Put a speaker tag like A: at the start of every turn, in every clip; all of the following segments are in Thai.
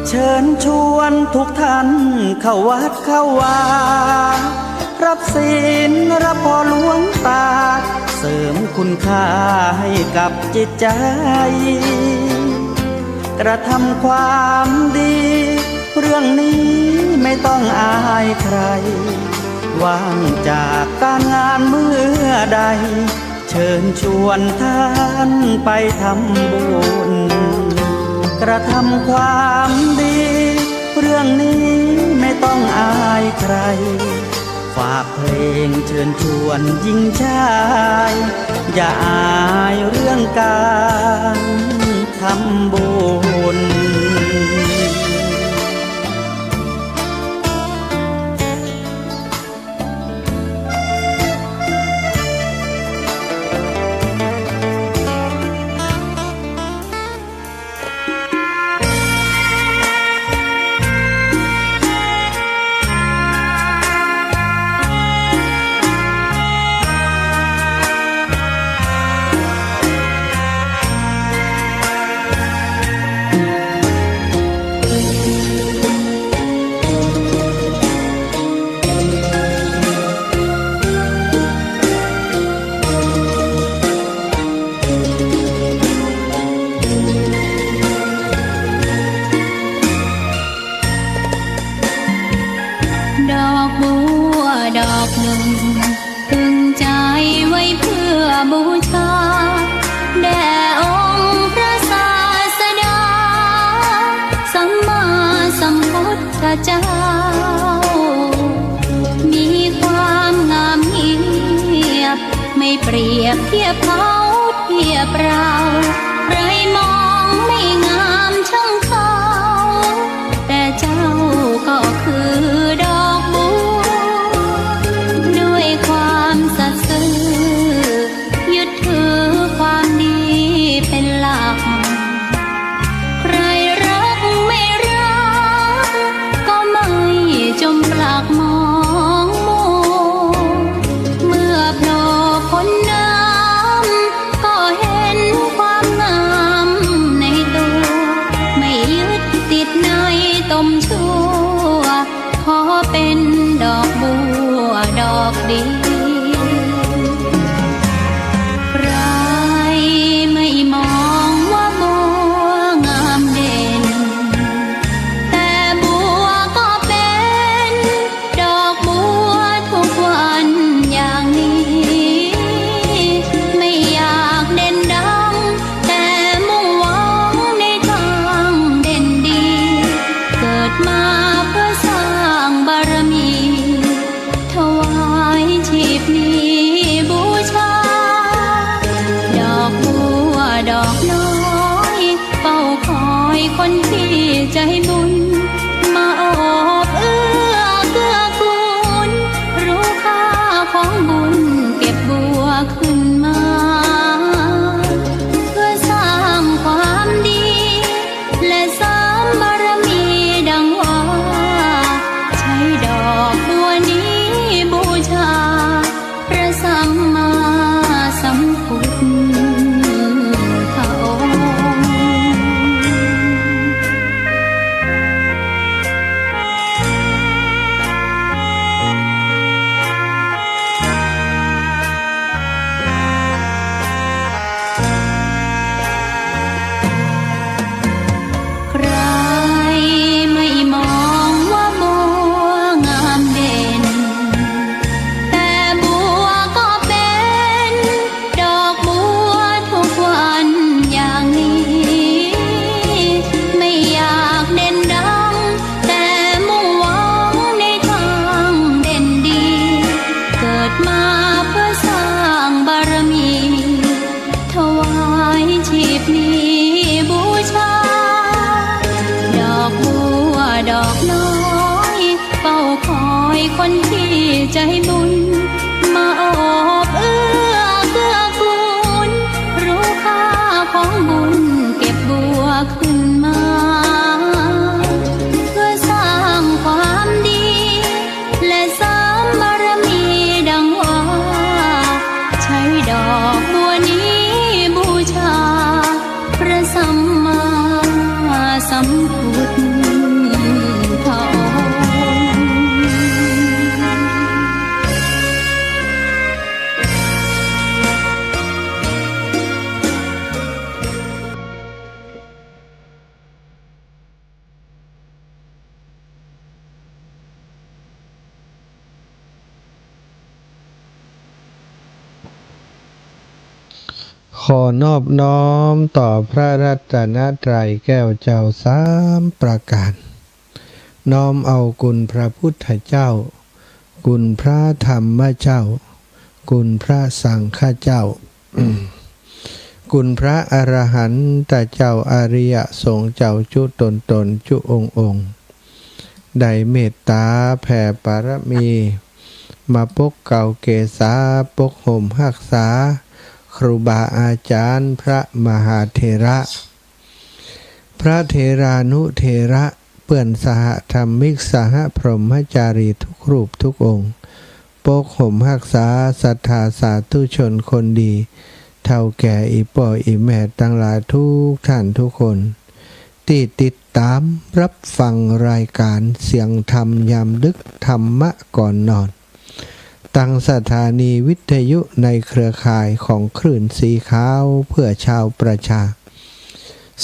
A: เชิญชวนทุกท่านเข้าวัดเข้าวารับศีลรับพรหลวงตาเสริมคุณค่าให้กับจิตใจ กระทำความดีเรื่องนี้ไม่ต้องอายใครว่างจากการงานเมื่อใดเชิญชวนท่านไปทำบุญกระทำความดีเรื่องนี้ไม่ต้องอายใครฝากเพลงเชิญชวนหญิงชายอย่าอายเรื่องการทำบุญ
B: ดอกบัวดอกหนึ่งพึงใจไว้เพื่อบูชาแด่องค์พระศาสดาสัมมาสัมพุทธเจ้ามีความงามเงียบไม่เปรียบเทียบเขาเทียบเราใครมองไม่งามช่างเขาแต่เจ้าก็คือดอกบัวด้วยความสัตย์ซื่อยึดถือความดีเป็นหลักใครรักไม่รักก็ไม่จมปลักมองมัวเมื่อโผล่พ้นน้ำก็เห็นความงามในตัวไม่ยึดติดในตมชั่วขอเป็นดอกบัวดอกดีใครไม่มองว่าบัวงามเด่นแต่บัวก็เป็นดอกบัวทุกวันอย่างนี้ไม่อยากเด่นดังแต่มุ่งหวังในทางเด่นดีเกิดมาเพื่อสร้างบารมีถวายชีพนี้บูชาดอกบัวดอกน้อยเฝ้าคอยคนที่ใจบุญมาโอบเอื้อเกื้อกูลรู้ค่าของบุญเก็บบัวขึ้นมาเพื่อสร้างความดีและสร้างบารมีดังว่าใช้ดอกบัวนี้บูชาพระสัมมาสัมพุทธองค์ใครไม่มองว่าบัวงามเด่นแต่บัวก็เป็นดอกบัวทุกวันอย่างนี้ไม่อยากเด่นดังแต่มุ่งหวังในทางเด่นดีเกิดมาเพื่อสร้างบารมีถวายชีพนี้บูชาดอกบัวดอกน้อยเฝ้าคอยคนที่ใจบุญมาโอบเอื้อเกื้อกูลรู้ค่าของบุญเก็บบัวขึ้นมาเพื่อสร้างความดีและสร้างบารมีดังว่าใช้ดอกบัวนี้บูชาพระสัมมาสัมพุทธ
C: ขอนอบน้อมต่อพระรัตนตรัยแก้วเจ้าสามประการน้อมเอาคุณพระพุทธเจ้าคุณพระธรรมเจ้าคุณพระสังฆเจ้า คุณพระอรหันตเจ้าอริยสงฆ์เจ้าจุตนจุองค์ได้เมตตาแผ่ปารมีมาปกเก่าเกษาปกห่มหักษาครูบาอาจารย์พระมหาเถระพระเถรานุเถระเปื่อนสหธรรมิกสหพรหมจารีทุกรูปทุกองค์ปกห่มหักษาศรัทธาสาธุชนคนดีเท่าแก่อีป่ออีแม่ตั้งหลายทุกท่านทุกคนที่ติดตามรับฟังรายการเสียงธรรมยามดึกธรรมะก่อนนอนตั้งสถานีวิทยุในเครือข่ายของคลื่นสีขาวเพื่อชาวประชา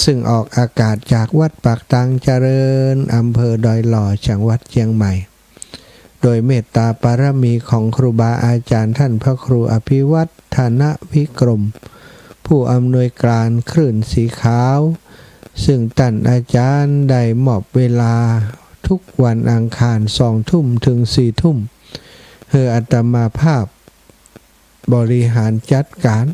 C: ซึ่งออกอากาศจากวัดปากตังเจริญอำเภอดอยหล่อจังหวัดเชียงใหม่โดยเมตตาปารมีของครูบาอาจารย์ท่านพระครูอภิวัตธนวิกรมผู้อำนวยการคลื่นสีขาวซึ่งท่านอาจารย์ได้มอบเวลาทุกวันอังคาร2 ทุ่มถึง4 ทุ่มเพื่ออาตมาภาพบริหารจัดการ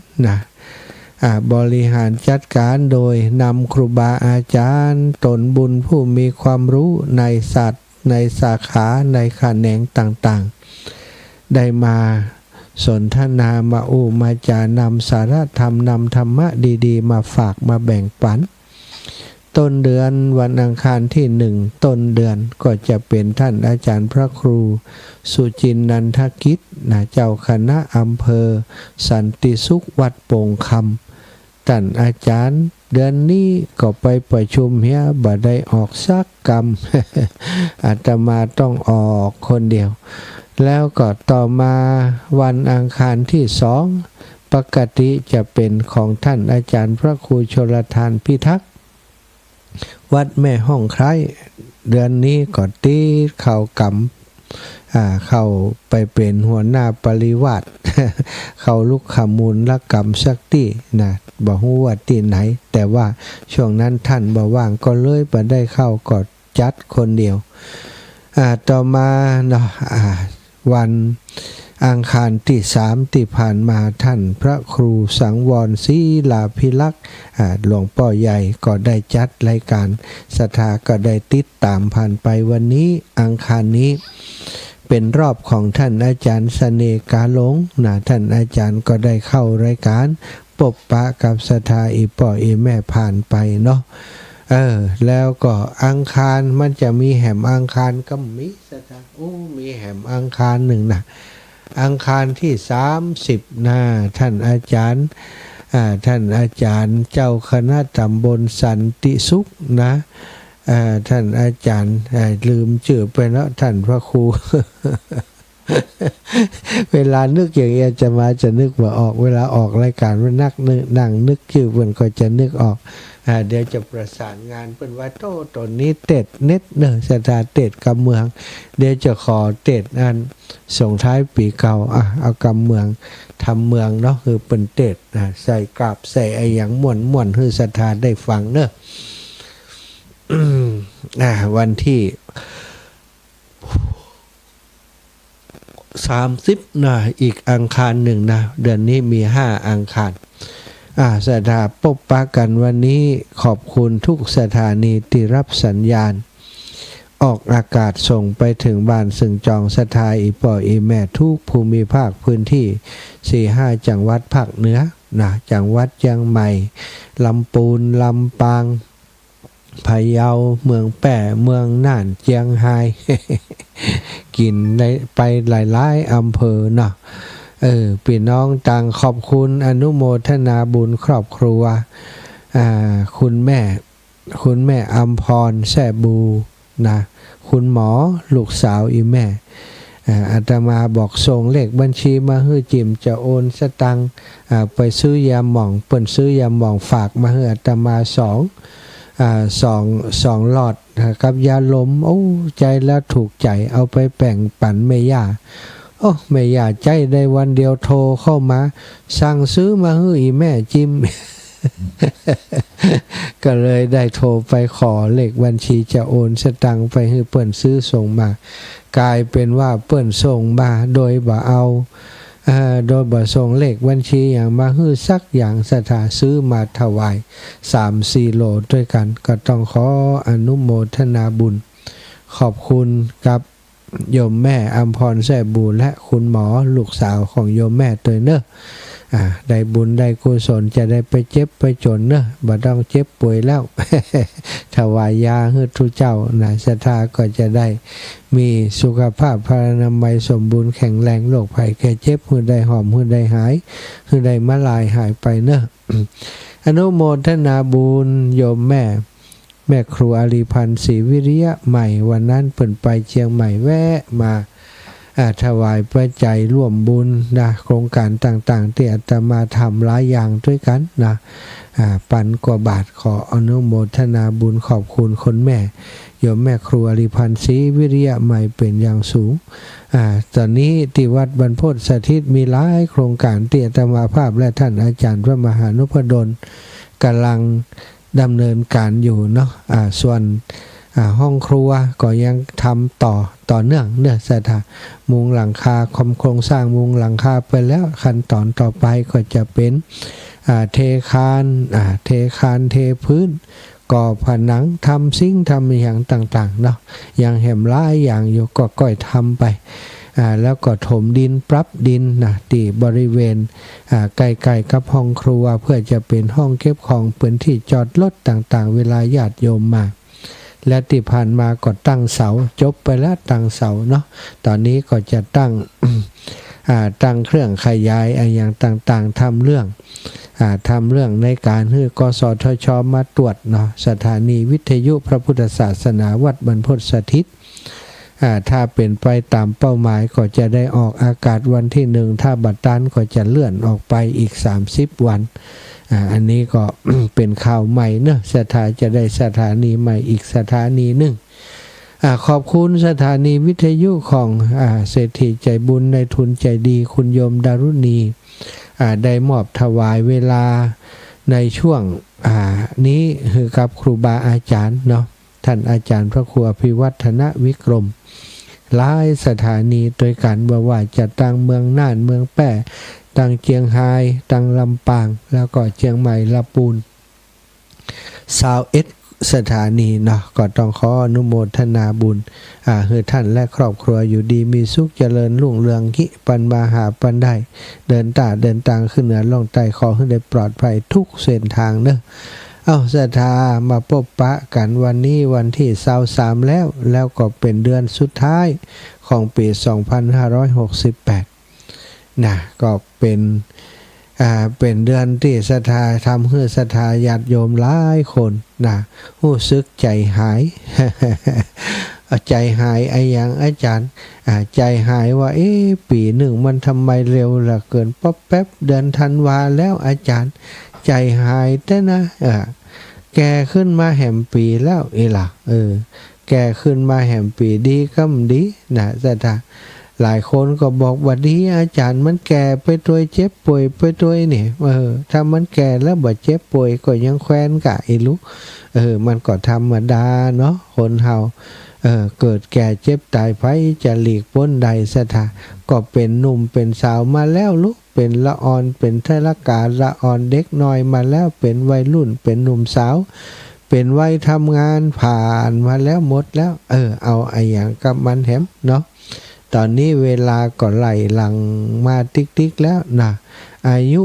C: บริหารจัดการโดยนำครูบาอาจารย์ตนบุญผู้มีความรู้ในศาสตร์ในสาขาในแขนงต่างๆได้มาสนทนามามาจานำสาระธรรมนำธรรมะดีๆมาฝากมาแบ่งปันต้นเดือนวันอังคารที่1ต้นเดือนก็จะเป็นท่านอาจารย์พระครูสุจินนันทกิจเจ้าคณะอำเภอสันติสุขวัดโป่งคำท่านอาจารย์เดือนนี้ก็ไปประชุมเฮียบ่ได้ออกสักกรรม อาตมาต้องออกคนเดียวแล้วก็ต่อมาวันอังคารที่2ปกติจะเป็นของท่านอาจารย์พระครูชลทานพิทักษ์วัดแม่ห้องไคร้เดือนนี้ก็ตีเข้ากรรมเข้าไปเป็นหัวหน้าปริวาส เข้าลูกขมูลละกรรมสักที่บ่ฮู้ว่าที่ไหนแต่ว่าช่วงนั้นท่านบ่ว่างก็เลยบ่ได้เข้าก็จัดคนเดียวต่อมาเนาะวันอังคารที่3ที่ผ่านมาท่านพระครูสังวรศรีลาภิลักษ์หลวงพ่อใหญ่ก็ได้จัดรายการศรัทธาก็ได้ติดตามผ่านไปวันนี้อังคารนี้เป็นรอบของท่านอาจารย์เสน่ห์กาหลงท่านอาจารย์ก็ได้เข้ารายการปบปะกับศรัทธาอีป่ออีแม่ผ่านไปเนาะแล้วก็อังคารมันจะมีแหมอังคารก็มีศรัทธามีแหมอังคารหนึ่งอังคารที่30ท่านอาจารย์เจ้าคณะตำบลสันติสุขท่านอาจารย์ลืมชื่อไปแล้วท่านพระครู เวลานึกอย่างเงี้ยจะนึกว่าออกเวลาออกรายการว่านั่งนึกชื่อเพิ่นก็จะนึกออกเดี๋ยวจะประสานงานเพิ่นว่าตนนี้เต็ดเน็ตสถานเต็ดกำเมืองเดี๋ยวจะขอเต็ดส่งท้ายปีเก่าเอากำเมืองทำเมืองเนาะคือเป็นเต็ดใส่กราบใส่ไอ้หยังม่วนๆให้ศรัทธาได้ฟังเนอะวันที่30อีกอังคารหนึ่งเดือนนี้มี5อังคารศรัทธาพบปะกันวันนี้ขอบคุณทุกสถานีที่รับสัญญาณออกอากาศส่งไปถึงบ้านซึ่งจองศรัทธาอีป่ออีแม่ทุกภูมิภาคพื้นที่ 4-5 จังหวัดภาคเหนือจังหวัดเชียงใหม่ลำพูนลำปางพะเยาเมืองแป่เมืองน่านเจียงไฮ้ กินไปหลายๆอำเภอพี่น้องต่างขอบคุณอนุโมทนาบุญครอบครัวคุณแม่อัมพรแซ่บูคุณหมอลูกสาวอีแม่อาตมาบอกส่งเลขบัญชีมาให้จิมจะโอนสตังค์ไปซื้อยาหม่องเปิ้นซื้อยาหม่องฝากมาให้อาตมาสองหลอดกับยาลมใจแล้วถูกใจเอาไปแบ่งปันแม่ย่า โอ้ไม่อยากใจได้วันเดียวโทรเข้ามาสั่งซื้อมาให้อีแม่จิ้ม ก็เลยได้โทรไปขอเลขบัญชีจะโอนสตังค์ไปให้เปิ้นซื้อส่งมา กลายเป็นว่าเปิ้นส่งมาโดยบ่เอาโดยบ่ส่งเลขบัญชีอย่างมาฮื้อสักอย่างสถาซื้อมาถวาย 3-4 โหลด้วยกันก็ต้องขออนุโมทนาบุญขอบคุณกับโยมแม่อัมพรแซ่บูและคุณหมอลูกสาวของโยมแม่ตัวเนอะได้บุญได้กุศลจะได้ไปเจ็บไปจนเนอะบ่ต้องเจ็บป่วยแล้ว ถวายยาให้ทุกเจ้านะศรัทธาก็จะได้มีสุขภาพพรรณนามัยสมบูรณ์แข็งแรงโรคภัยแค่เจ็บหื้อได้หอมหื้อได้หายหื้อได้มาลายหายไปเนอะ อนุโมทนาบุญโยมแม่ครูอาลีพันธ์ศรีวิริยะใหม่วันนั้นเปิ่นไปเชียงใหม่แวะมาถวายปัจจัยร่วมบุญนะโครงการต่างๆที่อาตมาทำหลายอย่างด้วยกันนะปันกว่าบาทขออนุโมทนาบุญขอบคุณคนแม่โยมแม่ครูอาลีพันธ์ศรีวิริยะใหม่เป็นอย่างสูงตอนนี้ที่วัดบรรพตสถิตมีหลายโครงการที่อาตมาภาพและท่านอาจารย์พระมหานุพดลกำลังดำเนินการอยู่เนาะส่วนห้องครัวก็ยังทำต่อเนื่องศรัทธามุงหลังคาโครงสร้างมุงหลังคาไปแล้วขั้นตอนต่อไปก็จะเป็นเทคานเทพื้นก่อผนังทำซิ่งทำอย่างต่างๆเนาะอย่างแหมร้ายอย่างอยู่ก็ก้อยทำไปแล้วก็ถมดินปรับดินนะที่บริเวณใกล้ๆกับห้องครัวเพื่อจะเป็นห้องเก็บของพื้นที่จอดรถต่างๆเวลาญาติโยมมาและที่ผ่านมาก็ตั้งเสาจบไปแล้วตั้งเสาเนาะตอนนี้ก็จะตั้ง ตั้งเครื่องขยายอย่างต่างๆทำเรื่องในการให้กสทช.มาตรวจเนาะสถานีวิทยุพระพุทธศาสนาวัดบรรพตสถิตถ้าเป็นไปตามเป้าหมายก็จะได้ออกอากาศวันที่1ถ้าบัดตันก็จะเลื่อนออกไปอีก30 วันอันนี้ก็ เป็นข่าวใหม่เนอะจะได้สถานีใหม่อีกสถานีหนึ่งขอบคุณสถานีวิทยุของเศรษฐีใจบุญในทุนใจดีคุณโยมดารุณีได้มอบถวายเวลาในช่วงนี้คือกับครูบาอาจารย์เนาะท่านอาจารย์พระครูอภิวัฒนวิกรมหลายสถานีโดยกันว่าจะตั้งเมืองน่านเมืองแป้ตั้งเจียงไฮ้ตั้งลำปางแล้วก็เชียงใหม่ลำปูน21สถานีเนาะก็ต้องขออนุโมทนาบุญให้ท่านและครอบครัวอยู่ดีมีสุขเจริญรุ่งเรืองกิปันมาหาปันได้เดินทางขึ้นเหนือล่องใต้ขอให้ได้ปลอดภัยทุกเส้นทางเนอะศรัทธามาพบปะกันวันนี้วันที่23แล้วก็เป็นเดือนสุดท้ายของปี2568นะก็เป็นเดือนที่ศรัทธาทำให้ศรัทธาญาติโยมหลายคนนะรู้สึกใจหาย ใจหายอย่างอาจารย์ใจหายว่าปีหนึ่งมันทำไมเร็วเหลือเกินป๊อบแป๊บเดือนธันวาแล้วอาจารย์ใจหายแต่นะแกขึ้นมาแห่มปีแล้วล่ะแกขึ้นมาแห่มปีดีก็ดีนะศรัทธาหลายคนก็บอกว่าดีอาจารย์มันแก่ไปตัวเจ็บป่วยไปตัวนี่ถ้ามันแก่แล้วบ่เจ็บป่วยก็ยังแคว้นกะลูกมันก็ธรรมดาเนาะคนเฮาเกิดแก่เจ็บตายไปจะหลีกพ้นใดศรัทธาก็เป็นหนุ่มเป็นสาวมาแล้วลูกเป็นละอ่อนเป็นเทรกาละอ่อนเด็กน้อยมาแล้วเป็นวัยรุ่นเป็นหนุ่มสาวเป็นวัยทำงานผ่านมาแล้วหมดแล้วเอาอย่างกับมันแหมเนาะตอนนี้เวลาก็ไหลหลังมาติ๊กๆแล้วนะอายุ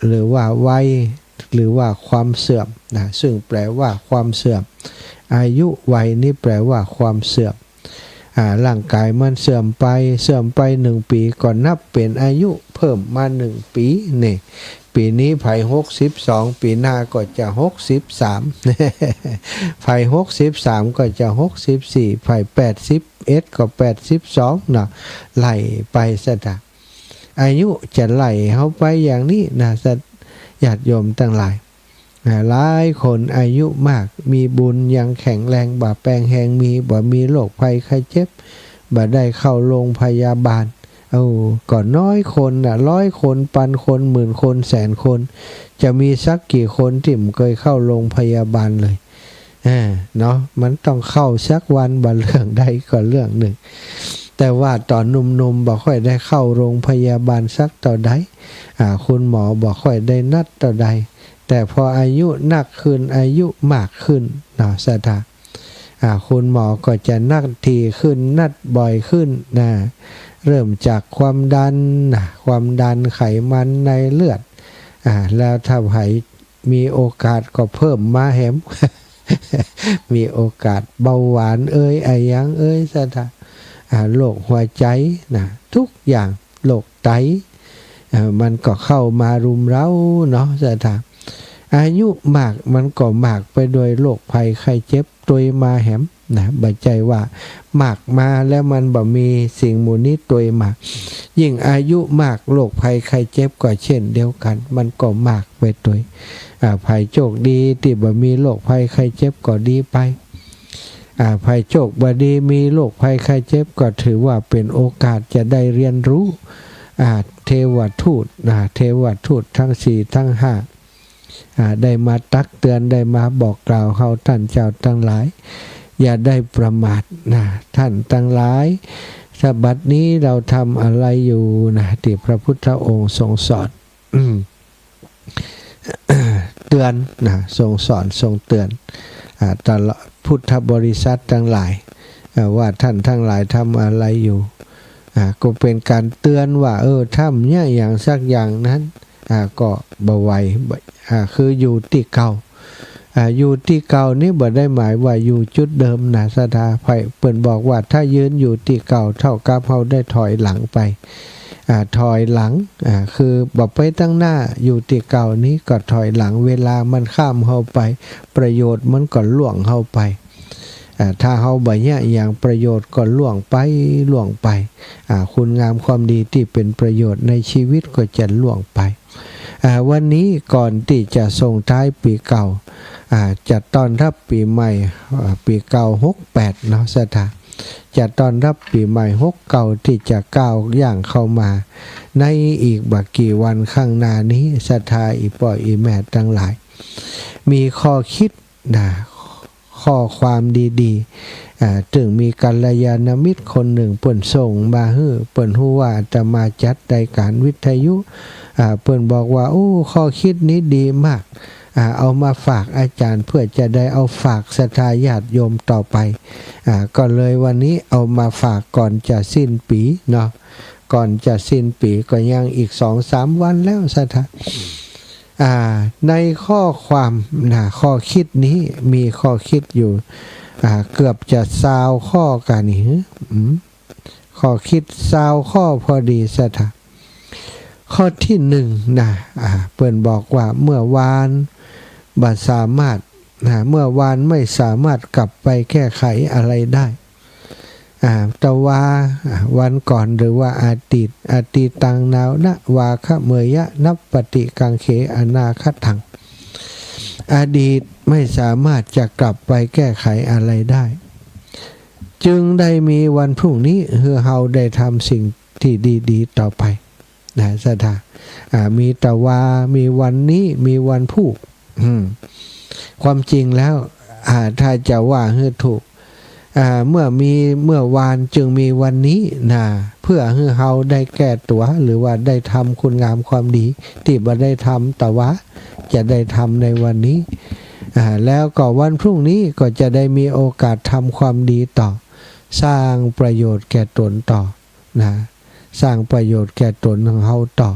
C: หรือว่าวัยหรือว่าความเสื่อมนะซึ่งแปลว่าความเสื่อมอายุวัยนี่แปลว่าความเสื่อมร่างกายมันเสื่อมไป1 ปีก่อนนับเป็นอายุเพิ่มมา1 ปีนี่ปีนี้ไผ่62ปีหน้าก็จะ63ไผ่63ก็จะ64ไผ่81ก็82นะไล่ไปซะจ้ะอายุจะไล่เข้าไปอย่างนี้นะญาติโยมทั้งหลายหลายคนอายุมากมีบุญยังแข็งแรงบ่แปลงแหงมีโรคภัยไข้เจ็บบ่ได้เข้าโรงพยาบาล ก่อนน้อยคน100 คนพันคนหมื่นคนแสนคนจะมีสักกี่คนที่มันเคยเข้าโรงพยาบาลเลยเนาะมันต้องเข้าสักวันบางเรื่องใดก็เรื่องหนึ่งแต่ว่าตอนหนุ่มๆบอกค่อยได้เข้าโรงพยาบาลสักต่อใดคุณหมอบอกค่อยได้นัดต่อใดแต่พออายุนักขึ้นอายุมากขึ้นเนาะสถาคุณหมอก็จะนัดทีขึ้นนัดบ่อยขึ้นนะเริ่มจากความดันความดันไขมันในเลือดแล้วถ้าไหมีโอกาสก็เพิ่มมาแหม มีโอกาสเบาหวานไอยังสถาโรคหัวใจทุกอย่างโรคไตมันก็เข้ามารุมเร้าเนาะสถาอายุมากมันก็มากไปโดยโรคภัยไข้เจ็บตัวมาแหมบัดใจว่ามากมาแล้วมันบ่มีสิ่งมูนี้ตัวมากยิ่งอายุมากโรคภัยไข้เจ็บก็เช่นเดียวกันมันก็มากไปตัวภัยโชคดีที่บ่มีโรคภัยไข้เจ็บก็ดีไปภัยโชคบ่ดีมีโรคภัยไข้เจ็บก็ถือว่าเป็นโอกาสจะได้เรียนรู้เทวทูตเทวทูตทั้ง4ทั้ง5ได้มาตักเตือนได้มาบอกกล่าวเฮาท่านเจ้าทั้งหลายอย่าได้ประมาทท่านทั้งหลายสบัดนี้เราทำอะไรอยู่ที่พระพุทธองค์ทรงสอนเตือนทรงสอนทรงเตือนตลอดพุทธบริษัททั้งหลายว่าท่านทั้งหลายทำอะไรอยู่ก็เป็นการเตือนว่าทำเนี่ยอย่างสักอย่างนั้นก็บ่ไหวคืออยู่ที่เก่าอยู่ที่เก่านี่บ่ได้หมายว่าอยู่จุดเดิมสถาภัยเปิ่นบอกว่าถ้ายืนอยู่ที่เก่าเท่ากับเฮาได้ถอยหลังไปถอยหลังคือบ่ไปตั้งหน้าอยู่ที่เก่านี้ก็ถอยหลังเวลามันข้ามเฮาไปประโยชน์มันก็ล่วงเฮาไปถ้าเฮาบ่เนี่ยอย่างประโยชน์ก็ล่วงไปคุณงามความดีที่เป็นประโยชน์ในชีวิตก็จะล่วงไปวันนี้ก่อนที่จะส่งท้ายปีเก่าจะต้อนรับปีใหม่ปีเก่า68เนาะสถาจะต้อนรับปีใหม่69ที่จะก้าวย่างเข้ามาในอีกบักกี่วันข้างหน้านี้สถาอีป่ออีแม่ทั้งหลายมีข้อคิดข้อความดีๆถึงมีกัลยาณมิตรคนหนึ่งเปิ่นส่งมาเปิ่นฮู้ว่าจะมาจัดรายการวิทยุเปิ่นบอกว่าข้อคิดนี้ดีมากเอามาฝากอาจารย์เพื่อจะได้เอาฝากศรัทธาญาติโยมต่อไปก็เลยวันนี้เอามาฝากก่อนจะสิ้นปีเนาะก่อนจะสิ้นปีก็ยังอีก 2-3 วันแล้วศรัทธาในข้อความข้อคิดนี้มีข้อคิดอยู่เกือบจะ20ข้อกันนี่ข้อคิด20ข้อพอดีศรัทธาข้อที่1เปิ้นบอกว่าเมื่อวานบ่สามารถเมื่อวานไม่สามารถกลับไปแก้ไขอะไรได้แต่ว่าวันก่อนหรือว่าอาทิตตังนาวนะวาคะเมยะนับปฏิกังเขอนาคตังอดีตไม่สามารถจะกลับไปแก้ไขอะไรได้จึงได้มีวันพรุ่งนี้เฮาได้ทำสิ่งที่ดีๆต่อไปสถามีแต่ว่ามีวันนี้มีวันพรุ่งความจริงแล้วถ้าจะว่าให้ถูกเมื่อวานจึงมีวันนี้เพื่อให้เฮาได้แก้ตัวหรือว่าได้ทำคุณงามความดีที่บ่ได้ทำแต่ว่าจะได้ทำในวันนี้แล้วก็วันพรุ่งนี้ก็จะได้มีโอกาสทำความดีต่อสร้างประโยชน์แก่ตนต่อสร้างประโยชน์แก่ตนของเฮาต่อ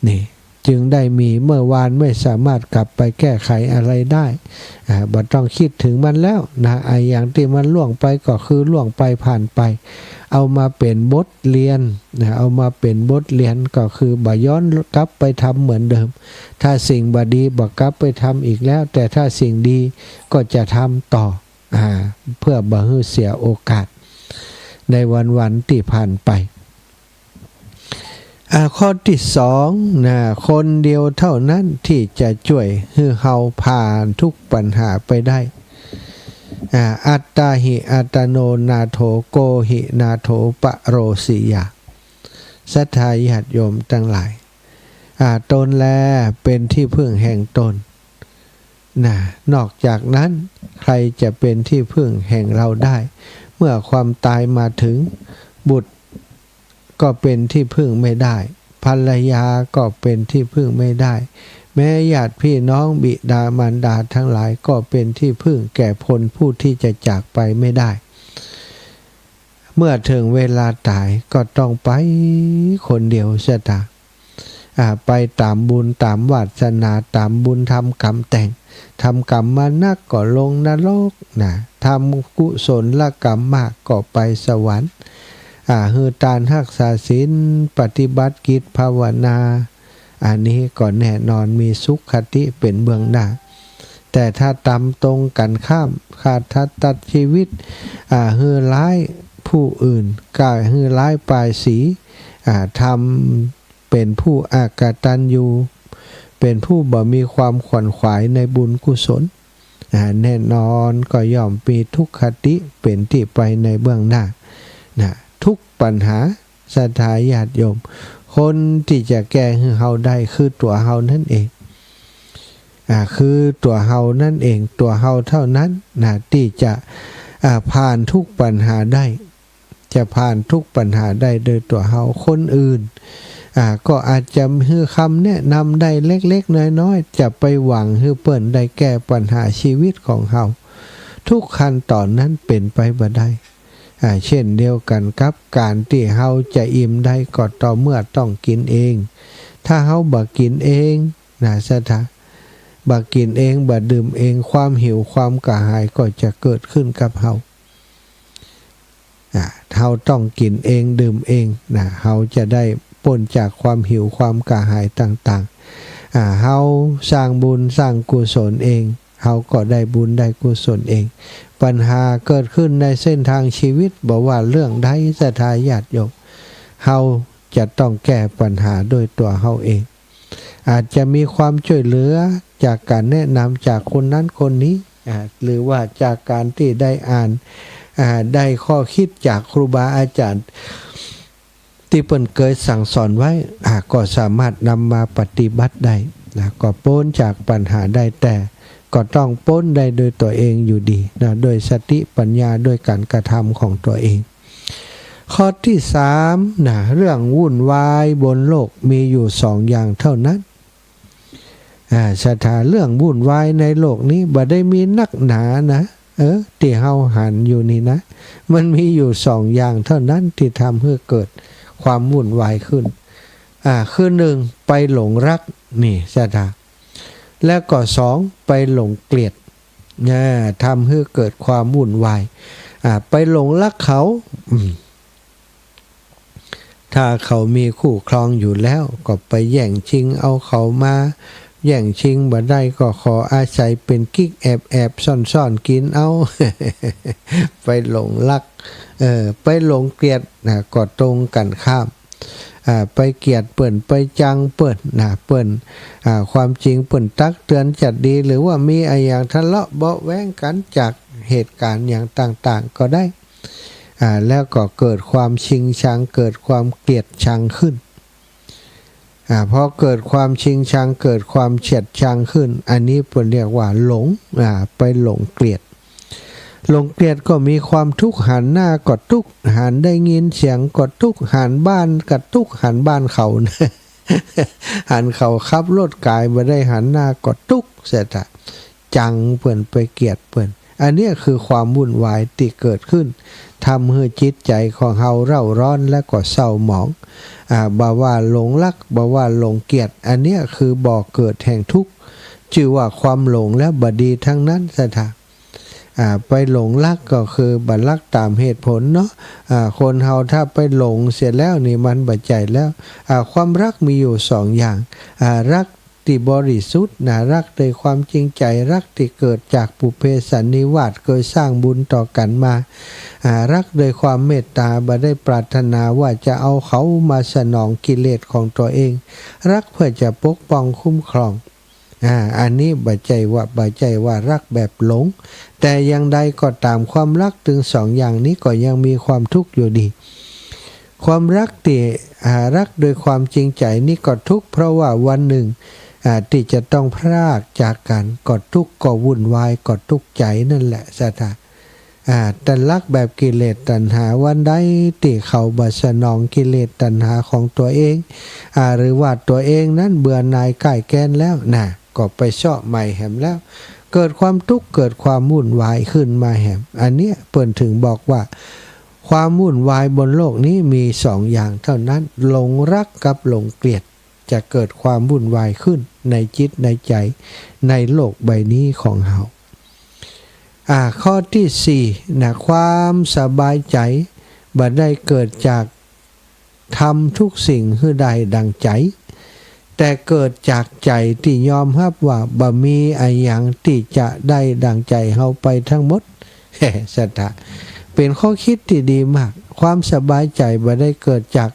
C: นี่จึงได้มีเมื่อวานไม่สามารถกลับไปแก้ไขอะไรได้บ่ต้องคิดถึงมันแล้วอย่างที่มันล่วงไปก็คือล่วงไปผ่านไปเอามาเป็นบทเรียนเอามาเป็นบทเรียนก็คือบ่ย้อนกลับไปทำเหมือนเดิมถ้าสิ่งบ่ดีบ่กลับไปทำอีกแล้วแต่ถ้าสิ่งดีก็จะทำต่อเพื่อบ่ให้เสียโอกาสในวันที่ผ่านไปข้อที่2คนเดียวเท่านั้นที่จะช่วยให้เฮาผ่านทุกปัญหาไปได้อัตตาหิอัตโนนาโถโกหินาโถปะโรสิยา ศรัทธาญาติโยมทั้งหลายตนแลเป็นที่พึ่งแห่งตนนอกจากนั้นใครจะเป็นที่พึ่งแห่งเราได้ เมื่อความตายมาถึงบุตรก็เป็นที่พึ่งไม่ได้ภรรยาก็เป็นที่พึ่งไม่ได้แม้ญาติพี่น้องบิดามารดาทั้งหลายก็เป็นที่พึ่งแก่คนผู้ที่จะจากไปไม่ได้เมื่อถึงเวลาตายก็ต้องไปคนเดียวเสียตาไปตามบุญตามวาสนาตามบุญทำกรรมแต่งทำกรรมมานักก็ลงนรกทำกุศลกรรมมากก็ไปสวรรค์ฮือตานรักษาศีลปฏิบัติกิจภาวนาอันนี้ก็แน่นอนมีสุขคติเป็นเบื้องหน้าแต่ถ้าตำตรงกันข้ามขาดทัดตัดชีวิตฮือร้ายผู้อื่นกายฮือร้ายปลายสีทำเป็นผู้อากตัญญูเป็นผู้บ่มีความขวนขวายในบุญกุศลแน่นอนก็ย่อมมีทุกขติเป็นที่ไปในเบื้องหน้าทุกปัญหาศรัทธาญาติโยมคนที่จะแก้ให้เฮาได้คือตัวเฮานั่นเองคือตัวเฮานั่นเองตัวเฮาเท่านั้นที่จะผ่านทุกปัญหาได้จะผ่านทุกปัญหาได้โดยตัวเฮาคนอื่นก็อาจจะให้คำแนะนำได้เล็กๆน้อยๆจะไปหวังให้เปิ้นได้แก้ปัญหาชีวิตของเฮาทุกขั้นตอนนั้นเป็นไปบ่ได้เช่นเดียวกันกับการที่เฮาจะอิ่มได้ก็ต่อเมื่อต้องกินเองถ้าเฮาบ่กินเองศรัทธาบ่กินเองบ่ดื่มเองความหิวความกระหายก็จะเกิดขึ้นกับเฮาเฮาต้องกินเองดื่มเองเฮาจะได้พ้นจากความหิวความกระหายต่างๆเฮาสร้างบุญสร้างกุศลเองเฮาก็ได้บุญได้กุศลเองปัญหาเกิดขึ้นในเส้นทางชีวิตบอกว่าเรื่องใดศรัทธาญาติโยมเฮาจะต้องแก้ปัญหาโดยตัวเฮาเองอาจจะมีความช่วยเหลือจากการแนะนำจากคนนั้นคนนี้หรือว่าจากการที่ได้อ่านได้ข้อคิดจากครูบาอาจารย์ที่เพิ่นเคยสั่งสอนไว้ก็สามารถนำมาปฏิบัติได้ก็พ้นจากปัญหาได้แต่ก็ต้องพ้นได้โดยตัวเองอยู่ดีโดยสติปัญญาด้วยการกระทำของตัวเองข้อที่3เรื่องวุ่นวายบนโลกมีอยู่2อย่างเท่านั้นศรัทธาเรื่องวุ่นวายในโลกนี้บ่ได้มีนักหนาที่เฮาหันอยู่นี่นะมันมีอยู่2อย่างเท่านั้นที่ทำให้เกิดความวุ่นวายขึ้นคือ1ไปหลงรักนี่ศรัทธาแล้วก็2ไปหลงเกลียดทำให้เกิดความวุ่นวายไปหลงรักเขาถ้าเขามีคู่ครองอยู่แล้วก็ไปแย่งชิงเอาเขามาแย่งชิงบ่ได้ก็ขออาศัยเป็นกิ๊กแอบซ่อนกินเอา ไปหลงรักไปหลงเกลียดก็ตรงกันข้ามไปเกลียดเปิ่นไปจังเปิ่นเปิ่นความจริงเปิ่นตักเตือนจัดดีหรือว่ามีอะไรอย่างทะเลาะเบาะแว้งกันจากเหตุการณ์อย่างต่างๆก็ได้แล้วก็เกิดความชิงชังเกิดความเกลียดชังขึ้นพอเกิดความชิงชังเกิดความเฉียดชังขึ้นอันนี้เรียกว่าหลงไปหลงเกลียดหลงเกลียดก็มีความทุกข์หันหน้าก็ทุกข์หันได้ยินเสียงก็ทุกข์หันบ้านก็ทุกข์หันบ้านเขาหันเขาขับรถกายมาได้หันหน้าก็ทุกข์เสียแต่จังเปิ่นไปเกลียดเปิ่นอันนี้คือความวุ่นวายที่เกิดขึ้นทำให้จิตใจของเฮาเร่าร้อนและก็เศร้าหมองบ่ว่าหลงรักบ่ว่าหลงเกลียดอันนี้คือบ่อเกิดแห่งทุกข์ชื่อว่าความหลงและบดีทั้งนั้นสถาไปหลงรักก็คือบัดรักตามเหตุผลเนาะคนเฮาถ้าไปหลงเสียแล้วนี่มันบัดใจแล้วความรักมีอยู่2อย่างรักที่บริสุทธิ์รักด้วยความจริงใจรักที่เกิดจากปุเพสันนิวาสเคยสร้างบุญต่อกันมารักด้วยความเมตตาบ่ได้ปรารถนาว่าจะเอาเขามาสนองกิเลสของตัวเองรักเพื่อจะปกป้องคุ้มครองอันนี้บ่ใจว่ารักแบบหลงแต่อย่างใดก็ตามความรักถึง2อย่างนี้ก็ยังมีความทุกข์อยู่ดี ความรักที่รักโดยความจริงใจนี่ก็ทุกข์เพราะว่าวันหนึ่งที่จะต้องพรากจากกันก็ทุกข์ก็วุ่นวายก็ทุกข์ใจนั่นแหละสถาแต่รักแบบกิเลสตัณหาวันใดที่เขาบัสนองกิเลสตัณหาของตัวเองหรือว่าตัวเองนั้นเบื่อหน่ายก่ายแค้นแล้วก็ไปเชาะใหม่แหมแล้วเกิดความทุกข์เกิดความวุ่นวายขึ้นมาแหมอันเนี้ยเปิ่นถึงบอกว่าความวุ่นวายบนโลกนี้มีสองอย่างเท่านั้นหลงรักกับหลงเกลียดจะเกิดความวุ่นวายขึ้นในจิตในใจในโลกใบนี้ของเราข้อที่สี่ความสบายใจบ่ได้เกิดจากทำทุกสิ่งให้ได้ดังใจแต่เกิดจากใจที่ยอมรับว่าบ่มีอะไรอย่างที่จะได้ดังใจเฮาไปทั้งหมดสัทธาเป็นข้อคิดที่ดีมากความสบายใจบ่ได้เกิดจาก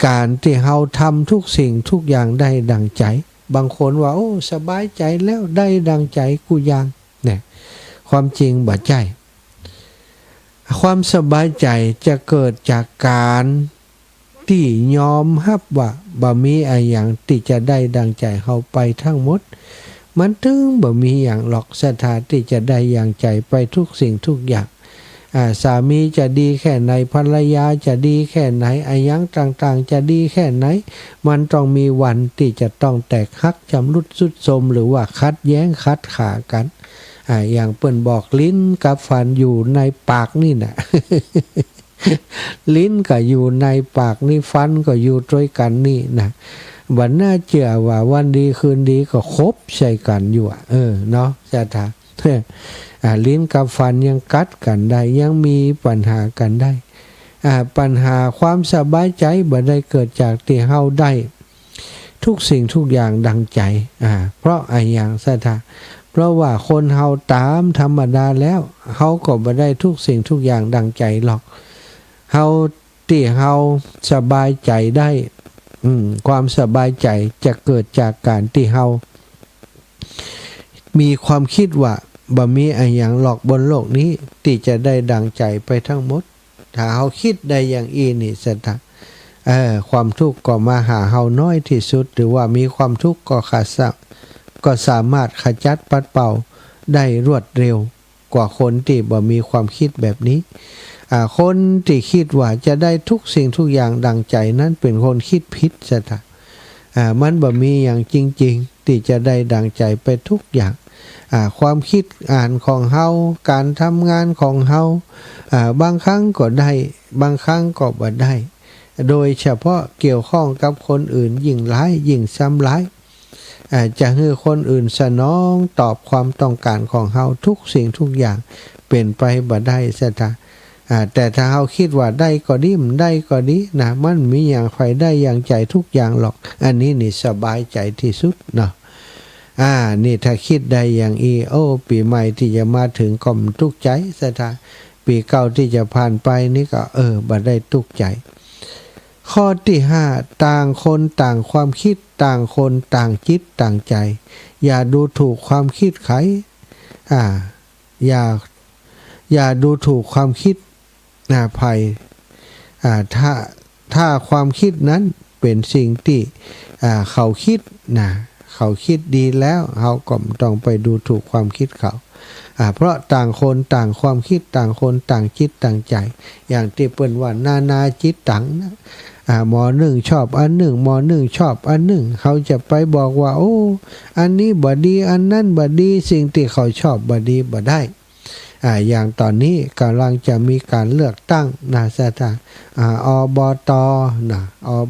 C: การที่เฮาทำทุกสิ่งทุกอย่างได้ดังใจบางคนว่าโอ้สบายใจแล้วได้ดังใจกูยังเนี่ยความจริงบ่ใช่ความสบายใจจะเกิดจากการที่ยอมรับว่าบ่มีอะไรอย่างที่จะได้ดังใจเฮาไปทั้งหมดมันถึงบ่มีอย่างหรอกสถานที่จะได้อย่างใจไปทุกสิ่งทุกอย่างสามีจะดีแค่ไหนภรรยาจะดีแค่ไหนอะไรอย่างต่างๆจะดีแค่ไหนมันต้องมีวันที่จะต้องแตกหักชำรุดทรุดโทรมหรือว่าคัดแย้งคัดขากันอย่างเปิ้นบอกลิ้นกับฟันอยู่ในปากนี่นะ ลิ้นก็อยู่ในปากนี่ฟันก็อยู่ด้วยกันนี่นะวันน่าเชื่อว่าวันดีคืนดีก็คบใส่กันอยู่เนาะจะถามลิ้นกับฟันยังกัดกันได้ยังมีปัญหากันได้ปัญหาความสบายใจบ่ได้เกิดจากที่เฮาได้ทุกสิ่งทุกอย่างดังใจเพราะอะไรอย่างซะท่าเพราะว่าคนเฮาตามธรรมดาแล้วเฮาก็บ่ได้ทุกสิ่งทุกอย่างดังใจหรอกเฮาที่เฮาสบายใจได้ความสบายใจจะเกิดจากการที่เฮามีความคิดว่าบ่มีอะไรอย่างหรอกบนโลกนี้ที่จะได้ดังใจไปทั้งหมดถ้าเฮาคิดได้อย่างอีนี่สัตว์ความทุกข์ก็มาหาเฮาน้อยที่สุดหรือว่ามีความทุกข์ก็สามารถขจัดปัดเป่าได้รวดเร็วกว่าคนที่บ่มีความคิดแบบนี้คนที่คิดว่าจะได้ทุกสิ่งทุกอย่างดังใจนั้นเป็นคนคิดผิดซะท่ะมันบ่มีอย่างจริงๆที่จะได้ดังใจไปทุกอย่างความคิดของเฮาการทำงานของเฮาบางครั้งก็ได้บางครั้งก็บ่ได้โดยเฉพาะเกี่ยวข้องกับคนอื่นยิ่งร้ายยิ่งซ้ำร้ายจะให้คนอื่นสนองตอบความต้องการของเฮาทุกสิ่งทุกอย่างเป็นไปบ่ได้ซะท่ะแต่ถ้าเฮาคิดว่าได้ก็ดีมันได้ก็ดีนะมันมีอย่างใครได้อย่างใจทุกอย่างหรอกอันนี้นี่สบายใจที่สุดเนาะนี่ถ้าคิดได้อย่างปีใหม่ที่จะมาถึงก็มทุกข์ใจซะท่ะปีเก่าที่จะผ่านไปนี่ก็บ่ได้ทุกข์ใจข้อที่5ต่างคนต่างความคิดต่างคนต่างจิตต่างใจอย่าดูถูกความคิดใครอย่าดูถูกความคิดภัยถ้าความคิดนั้นเป็นสิ่งที่เขาคิดเขาคิดดีแล้วเขาก็ต้องไปดูถูกความคิดเขาเพราะต่างคนต่างความคิดต่างคนต่างจิตต่างใจอย่างที่เปิ้นว่านาจิตตังนะหมอหนึ่งชอบอันหนึ่งหมอหนึ่งชอบอันหนึ่งเขาจะไปบอกว่าโอ้อันนี้บ่ดีอันนั้นบ่ดีสิ่งที่เขาชอบบ่ดีบ่ได้อย่างตอนนี้กำลังจะมีการเลือกตั้งสถานอบตอ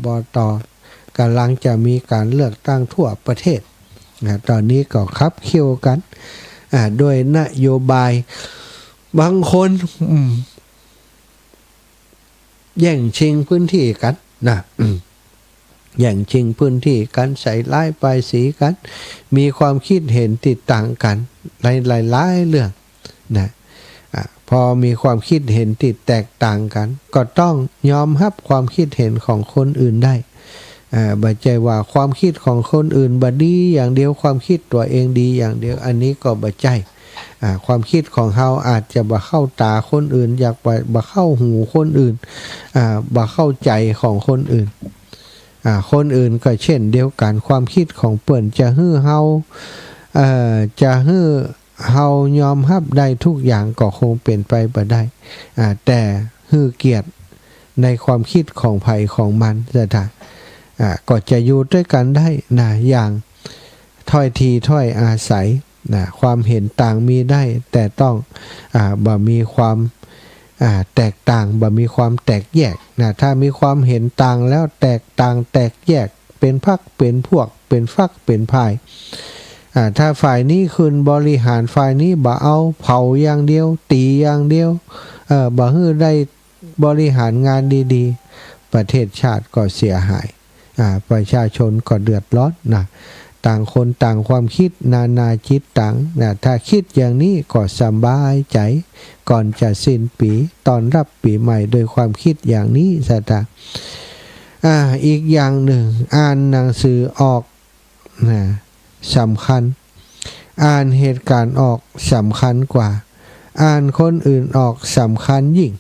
C: บตกำลังจะมีการเลือกตั้งทั่วประเทศตอนนี้ก็คับเคี่ยวกันด้วยนโยบายบางคนแย่งชิงพื้นที่กันแย่งชิงพื้นที่กันใส่ร้ายป้ายสีกันมีความคิดเห็นติดต่างกันหลายเรื่องพอมีความคิดเห็นติดแตกต่างกันก็ต้องยอมรับความคิดเห็นของคนอื่นได้บ่ใจว่าความคิดของคนอื่นบ่ดีอย่างเดียวความคิดตัวเองดีอย่างเดียวอันนี้ก็บ่ใจ ความคิดของเฮาอาจจะบ่เข้าตาคนอื่นอยากบ่เข้าหูคนอื่นบ่เข้าใจของคนอื่นคนอื่นก็เช่นเดียวกันความคิดของเปิ้นจะฮื้อเฮาจะฮื้อเฮายอมรับได้ทุกอย่างก็คงเป็นไปบ่ได้แต่ฮื้อเกียรติในความคิดของไผของมันซะท่าก็จะอยู่ด้วยกันได้นะอย่างถ้อยทีถ้อยอาศัยนะความเห็นต่างมีได้แต่ต้องบ่มีความแตกต่างบ่มีความแตกแยกนะถ้ามีความเห็นต่างแล้วแตกต่างแตกแยกเป็นพรรคเป็นพวกเป็นฝักเป็นพายถ้าฝ่ายนี้คืนบริหารฝ่ายนี้บ่เอาเผาอย่างเดียวตีอย่างเดียวบ่ฮื้อได้บริหารงานดีๆประเทศชาติก็เสียหายประชาชนก็เดือดร้อนนะต่างคนต่างความคิดนานาจิตตังนะถ้าคิดอย่างนี้ก็สบายใจก่อนจะสิ้นปีตอนรับปีใหม่โดยความคิดอย่างนี้ซะจ้ะอีกอย่างหนึ่งอ่านหนังสือออกนะสำคัญอ่านเหตุการณ์ออกสำคัญกว่าอ่านคนอื่นออกสำคัญยิ่ง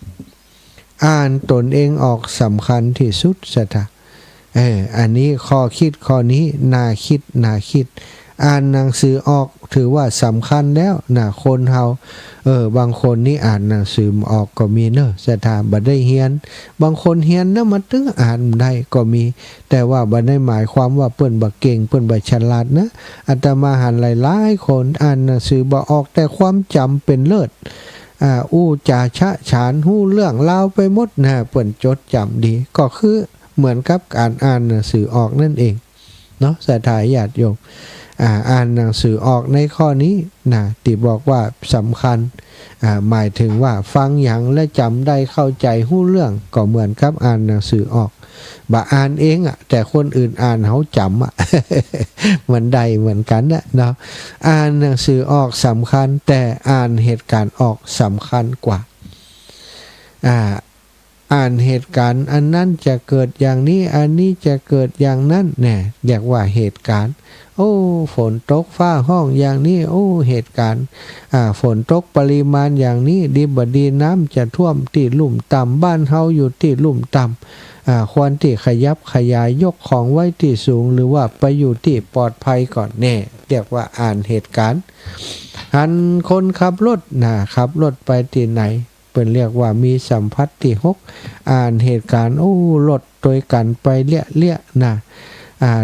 C: อ่านตนเองออกสำคัญที่สุดซะจ้ะอันนี้ข้อคิดข้อนี้น่าคิดอ่านหนังสือออกถือว่าสำคัญแล้วนะคนเฮาบางคนนี่อ่านหนังสือออกก็มีเนอะสถาบ่ได้เรียนบางคนเรียนนะมันถึงอ่านได้ก็มีแต่ว่าบ่ได้หมายความว่าเปิ้นบ่เก่งเปิ้นบ่ฉลาดนะอาตมาหันหลายๆคนอ่านหนังสือบ่ออกแต่ความจำเป็นเลิศอู้จาชะฉานฮู้เรื่องราวไปหมดนะเปิ้นจดจำดีก็คือเหมือนกับการอ่านหนังสือออกนั่นเองเนาะศรัทธาญาติโยมอ่านหนังสือออกในข้อนี้นะที่บอกว่าสำคัญหมายถึงว่าฟังอย่างและจำได้เข้าใจฮู้เรื่องก็เหมือนกับอ่านหนังสือออกบ่อ่านเองแต่คนอื่นอ่านเขาจำมันได้เหมือนกันนะเนาะอ่านหนังสือออกสำคัญแต่อ่านเหตุการณ์ออกสำคัญกว่าอ่านเหตุการณ์อันนั้นจะเกิดอย่างนี้อันนี้จะเกิดอย่างนั้นเนี่ยเรียกว่าเหตุการณ์โอ้ฝนตกฟ้าห้องอย่างนี้โอ้เหตุการณ์ฝนตกปริมาณอย่างนี้ดีบดีน้ำจะท่วมที่ลุ่มต่ำบ้านเฮาอยู่ที่ลุ่มต่ำควรที่ขยับขยายยกของไว้ที่สูงหรือว่าไปอยู่ที่ปลอดภัยก่อนเนี่ยเรียกว่าอ่านเหตุการณ์หันคนขับรถขับรถไปที่ไหนเป็นเรียกว่ามีสัมผัสที่6อ่านเหตุการณ์โอ้รถตัวยกันไปเลี่ยนะ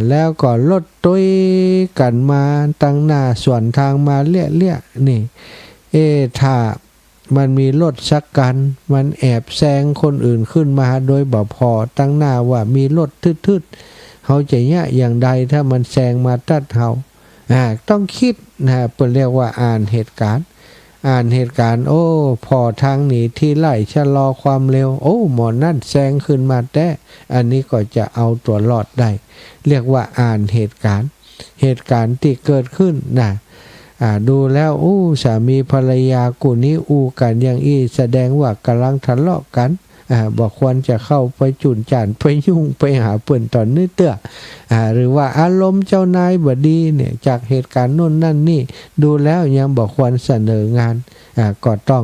C: แล้วก็รถตัวยกันมาตั้งหน้าส่วนทางมาเลี่ยนี่ถ้ามันมีรถสักกันมันแอบแซงคนอื่นขึ้นมาโดยบ่พอตั้งหน้าว่ามีรถทึดๆเขาจะเนี่ยอย่างใดถ้ามันแซงมาตัดเฮาต้องคิดเป็นเรียกว่าอ่านเหตุการณ์โอ้พอทางหนีที่ไล่ชะลอความเร็วโอ้หมอนั่นแซงขึ้นมาแต่อันนี้ก็จะเอาตัวรอดได้เรียกว่าอ่านเหตุการณ์ที่เกิดขึ้นดูแล้วสามีภรรยากูนี้กันอย่างแสดงว่ากำลังทะเลาะกันบอกควรจะเข้าไปจุนจานไปยุ่งไปหาเปิ้นตอนนี้เตื้อหรือว่าอารมณ์เจ้านายบ่ดีเนี่ยจากเหตุการณ์โน่นนั่นนี่ดูแล้วยังบอกควรเสนองานก็ต้อง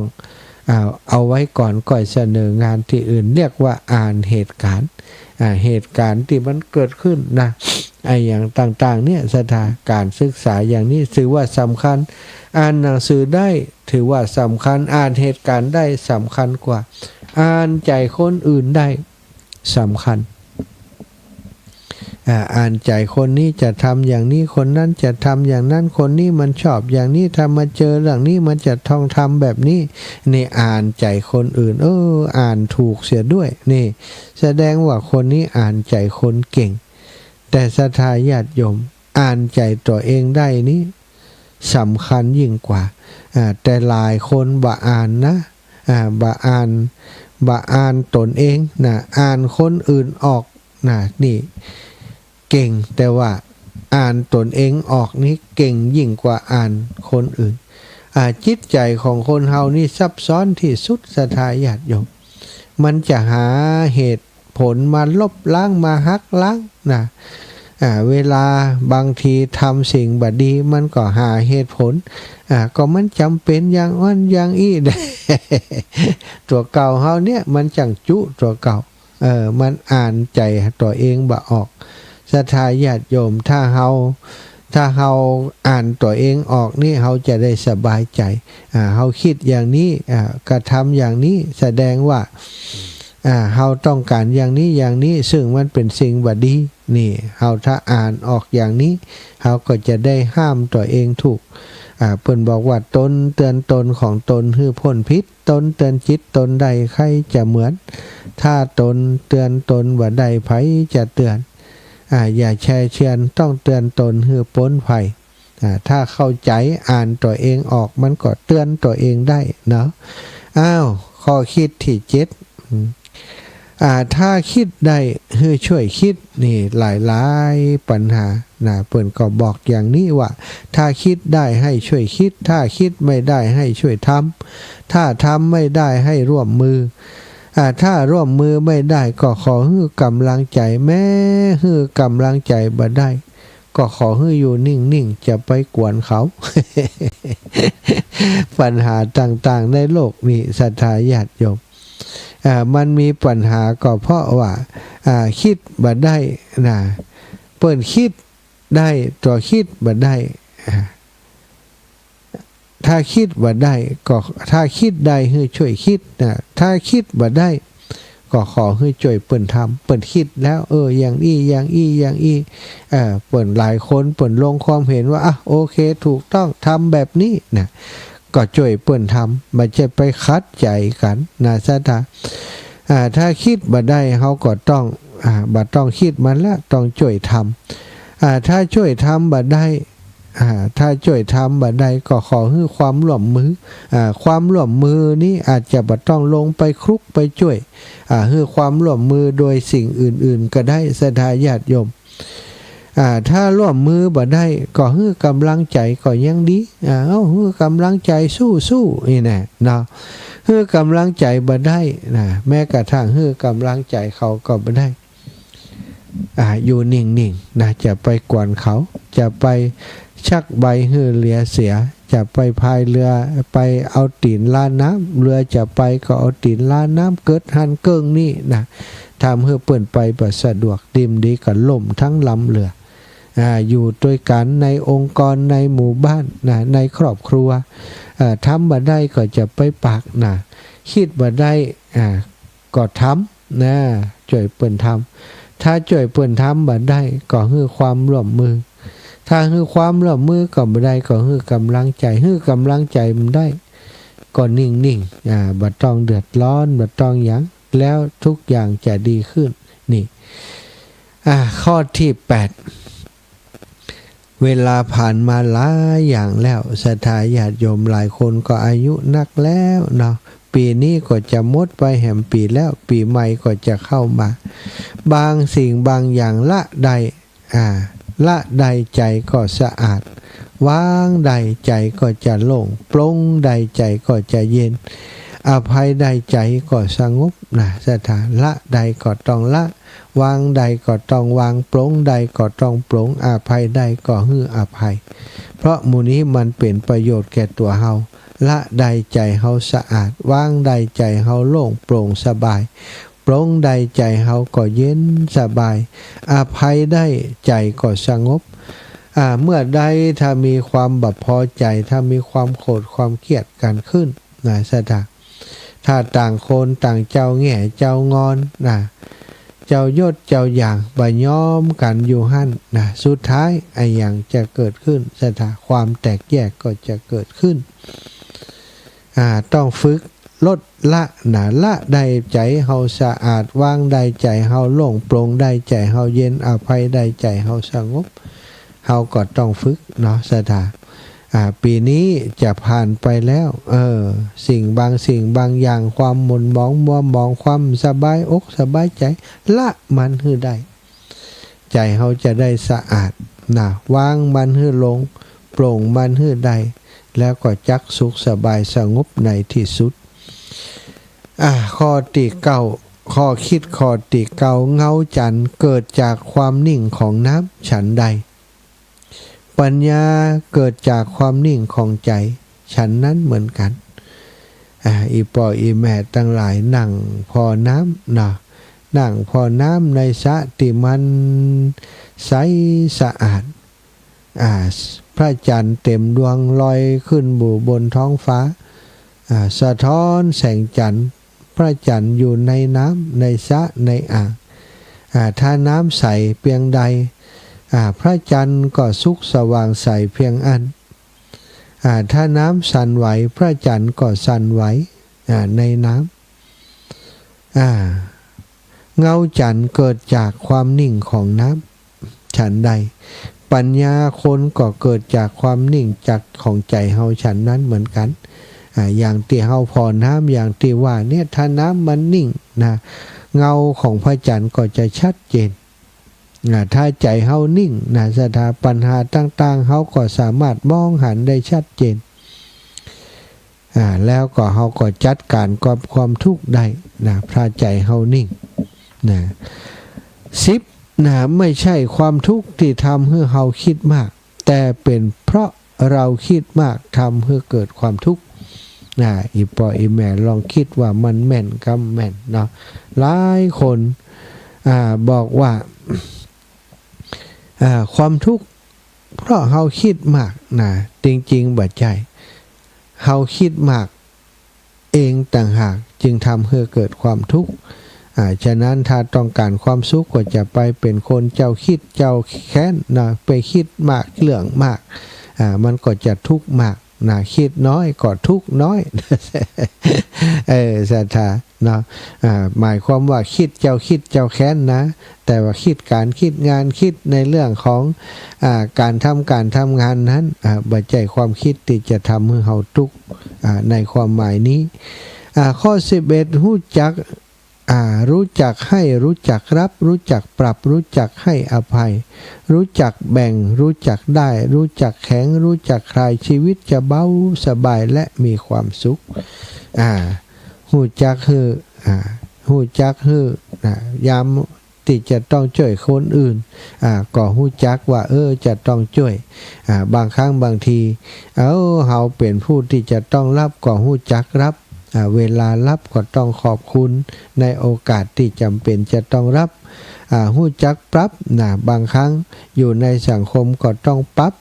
C: เอาไว้ก่อนก่อยเสนองานที่อื่นเรียกว่าอ่านเหตุการณ์ที่มันเกิดขึ้นนะอย่างต่างๆเนี่ยสถานการศึกษาอย่างนี้ถือว่าสำคัญอ่านหนังสือได้ถือว่าสำคัญอ่านเหตุการณ์ได้สำคัญกว่าอ่านใจคนอื่นได้สำคัญอ่านใจคนนี้จะทำอย่างนี้คนนั้นจะทำอย่างนั้นคนนี้มันชอบอย่างนี้ถ้ามาเจอเรื่องนี้มันจะต้องทำแบบนี้นี่อ่านใจคนอื่นอ่านถูกเสียด้วยนี่แสดงว่าคนนี้อ่านใจคนเก่งแต่ศรัทธาญาติโยมอ่านใจตัวเองได้นี้สำคัญยิ่งกว่าแต่หลายคนบ่อ่านนะบ่อ่านตนเองอ่านคนอื่นออกนี่เก่งแต่ว่าอ่านตนเองออกนี่เก่งยิ่งกว่าอ่านคนอื่นจิตใจของคนเฮานี่ซับซ้อนที่สุดศรัทธาญาติโยมมันจะหาเหตุผลมาลบล้างมาหักล้าง เวลาบางทีทำสิ่งบดีมันก็หาเหตุผลก็มันจำเป็นอย่างอ้อนอย่างอี้ ตัวเก่าเฮาเนี่ยมันจังจุตัวเก่ามันอ่านใจตัวเองบ่ออกศรัทธาญาติโยมถ้าเฮาอ่านตัวเองออกนี่เฮาจะได้สบายใจเฮาคิดอย่างนี้กระทำอย่างนี้แสดงว่าเฮาต้องการอย่างนี้ซึ่งมันเป็นสิ่งบดีนี่เฮาถ้าอ่านออกอย่างนี้เฮาก็จะได้ห้ามตัวเองถูกเพิ่นบอกว่าตนเตือนตนของตนคือพ้นพิษตนเตือนจิตตนใดใครจะเหมือนถ้าตนเตือนตนว่าใดไผจะเตือนอย่าแช่เชือนต้องเตือนตนคือพ้นภัยถ้าเข้าใจอ่านตัวเองออกมันก็เตือนตัวเองได้เนาะข้อคิดที่7ถ้าคิดได้คือช่วยคิดนี่หลายปัญหาเพิ่นก็บอกอย่างนี้ว่าถ้าคิดได้ให้ช่วยคิดถ้าคิดไม่ได้ให้ช่วยทำถ้าทำไม่ได้ให้ร่วมมือถ้าร่วมมือไม่ได้ก็ขอให้กำลังใจแม้ให้กำลังใจบ่ได้ก็ขอให้อยู่นิ่งๆจะไปกวนเขา ปัญหาต่างๆในโลกนี้ศรัทธาญาติโยมมันมีปัญหาก็เพราะว่าคิดบ่ได้เปิ้นคิดได้ตัวคิดบ่ได้ถ้าคิดบ่ได้ก็ถ้าคิดได้ให้ช่วยคิดถ้าคิดบ่ได้ก็ขอให้ช่วยเปิ้นทำเปิ้นคิดแล้วอย่างอี้เปิ้นหลายคนเปิ้นลงความเห็นว่าโอเคถูกต้องทำแบบนี้ก็ช่วยเปิ้นทำไม่ใช่ไปคัดใจกันซะถ้าคิดบ่ได้เฮาก็ต้องบ่ต้องคิดมันละต้องช่วยทำถ้าช่วยทำบ่ได้ถ้าช่วยทำบ่ได้ก็ขอให้ความร่วมมือความร่วมมือนี้อาจจะบ่ต้องลงไปคลุกไปช่วยให้ความร่วมมือโดยสิ่งอื่นๆก็ได้ศรัทธาญาติโยมถ้าร่วมมือบ่ได้ก็ให้กำลังใจก็ยังดีให้กำลังใจสู้นี่แน่เนาะให้กำลังใจบ่ได้แม้กระทั่งให้กำลังใจเขาก็บ่ได้อยู่นิ่งๆจะไปกวนเขาจะไปชักใบให้เรือเสียจะไปพายเรือไปเอาตีนล้านน้ำเรือจะไปก็เอาตีนล้านน้ำเกิดหันเกิ้งนี่ทำให้เปิ้นไปบ่สะดวกดิมดีก็ล่มทั้งลำเรืออยู่ด้วยกันในองค์กรในหมู่บ้านในครอบครัวทำบ่ได้ก็จะไปปากคิดบ่ได้ก็ทำช่วยเปิ้นทำถ้าช่วยเปิ้นทำบ่ได้ก็ให้ความร่วมมือถ้าให้ความร่วมมือก็บ่ได้ก็ให้กำลังใจมันได้ก็นิ่งๆบ่ต้องเดือดร้อนบ่ต้องหยังแล้วทุกอย่างจะดีขึ้นนี่ข้อที่8เวลาผ่านมาหลายอย่างแล้วศรัทธาญาติโยมหลายคนก็อายุนักแล้วเนาะปีนี้ก็จะหมดไปแห่งปีแล้วปีใหม่ก็จะเข้ามาบางสิ่งบางอย่างละใดใจก็สะอาดวางใดใจก็จะโล่งปลงใดใจก็จะเย็นอภัยใดใจก็สงบศรัทธาละใดก็ต้องละวางใดก็ต้องวางปลงใดก็ต้องปลงอภัยใดก็ให้อภัยเพราะหมู่นี้มันเป็นประโยชน์แก่ตัวเฮาละใดใจเฮาสะอาดวางใดใจเฮาโล่งโปร่งสบายปลงใดใจเฮาก็เย็นสบายอภัยได้ใจก็สงบเมื่อใดถ้ามีความบ่พอใจถ้ามีความโกรธความเกลียดกันขึ้นศรัทธาถ้าต่างคนต่างเจ้าแง่เจ้างอนเจ้ายศเจ้าอย่างบ่ยอมกันอยู่หั่นสุดท้ายอย่างจะเกิดขึ้นศรัทธาความแตกแยกก็จะเกิดขึ้นต้องฝึกลดละละได้ใจเฮาสะอาดวางได้ใจเฮาโล่งโปร่งได้ใจเฮาเย็นอภัยได้ใจเฮาสงบเฮาก็ต้องฝึกศรัทธาปีนี้จะผ่านไปแล้วสิ่งบางอย่างความหม่นหมองมัวหมองความสบายอกสบายใจละมันให้ได้ใจเฮาจะได้สะอาดวางมันให้ลงโปร่งมันให้ได้แล้วก็จักสุขสบายสงบในที่สุดข้อที่9 ข้อคิดข้อติเกาเงาจันทร์เกิดจากความนิ่งของน้ำฉันใดปัญญาเกิดจากความนิ่งของใจฉันนั้นเหมือนกันอีปออีแม่ตั้งหลายนั่งพอน้ำนะนั่งพอน้ำในสระที่มันใสสะอาดพระจันทร์เต็มดวงลอยขึ้นบูบนท้องฟ้าสะท้อนแสงจันทร์พระจันทร์อยู่ในน้ำในสระในอ่างถ้าน้ำใสเพียงใดพระจันทร์ก็สุกสว่างใสเพียงอันถ้าน้ำสั่นไหวพระจันทร์ก็สั่นไหวในน้ำเงาจันทร์เกิดจากความนิ่งของน้ำฉันใดปัญญาคนก็เกิดจากความนิ่งจากของใจเฮาฉันนั้นเหมือนกันอย่างที่เฮาพอน้ำอย่างที่ว่าเนี่ยถ้าน้ำมันนิ่งนะเงาของพระจันทร์ก็จะชัดเจนถ้าใจเฮานิ่งนะสถาปัญหาต่างๆเฮาก็สามารถมองหันได้ชัดเจนแล้วก็เฮาก็จัดการกับความทุกข์ได้นะพระใจเฮานิ่งนะ10นะไม่ใช่ความทุกข์ที่ทำให้เฮาคิดมากแต่เป็นเพราะเราคิดมากทำให้เกิดความทุกข์อีปออีแม่ลองคิดว่ามันแม่นกับแม่นเนาะหลายคนบอกว่าความทุกข์เพราะเฮาคิดมากนะจริงๆบ่ใช่เฮาคิดมากเองต่างหากจึงทำให้เกิดความทุกข์ฉะนั้นถ้าต้องการความสุขก็จะไปเป็นคนเจ้าคิดเจ้าแค้นนะไปคิดมากเรื่องมากมันก็จะทุกข์มากนะคิดน้อยก็ทุกข์น้อยศรัทธาเนาะหมายความว่าคิดเจ้าแค้นนะแต่ว่าคิดการคิดงานคิดในเรื่องของการทำงานนั้นบัจจัยความคิดที่จะทำให้เราทุกข์ในความหมายนี้ข้อ11รู้จักให้รู้จักรับรู้จักปรับรู้จักให้อภัยรู้จักแบ่งรู้จักได้รู้จักแข็งรู้จักคลายชีวิตจะเบาสบายและมีความสุขหูจักหูจักยามที่จะต้องช่วยคนอื่นก็หูจักว่าจะต้องช่วยบางครั้งบางทีเฮาเป็นผู้ที่จะต้องรับก็หูจักรับเวลารับก็ต้องขอบคุณในโอกาสที่จำเป็นจะต้องรับหู้จักปรับบางครั้งอยู่ในสังคมก็ต้องปรับ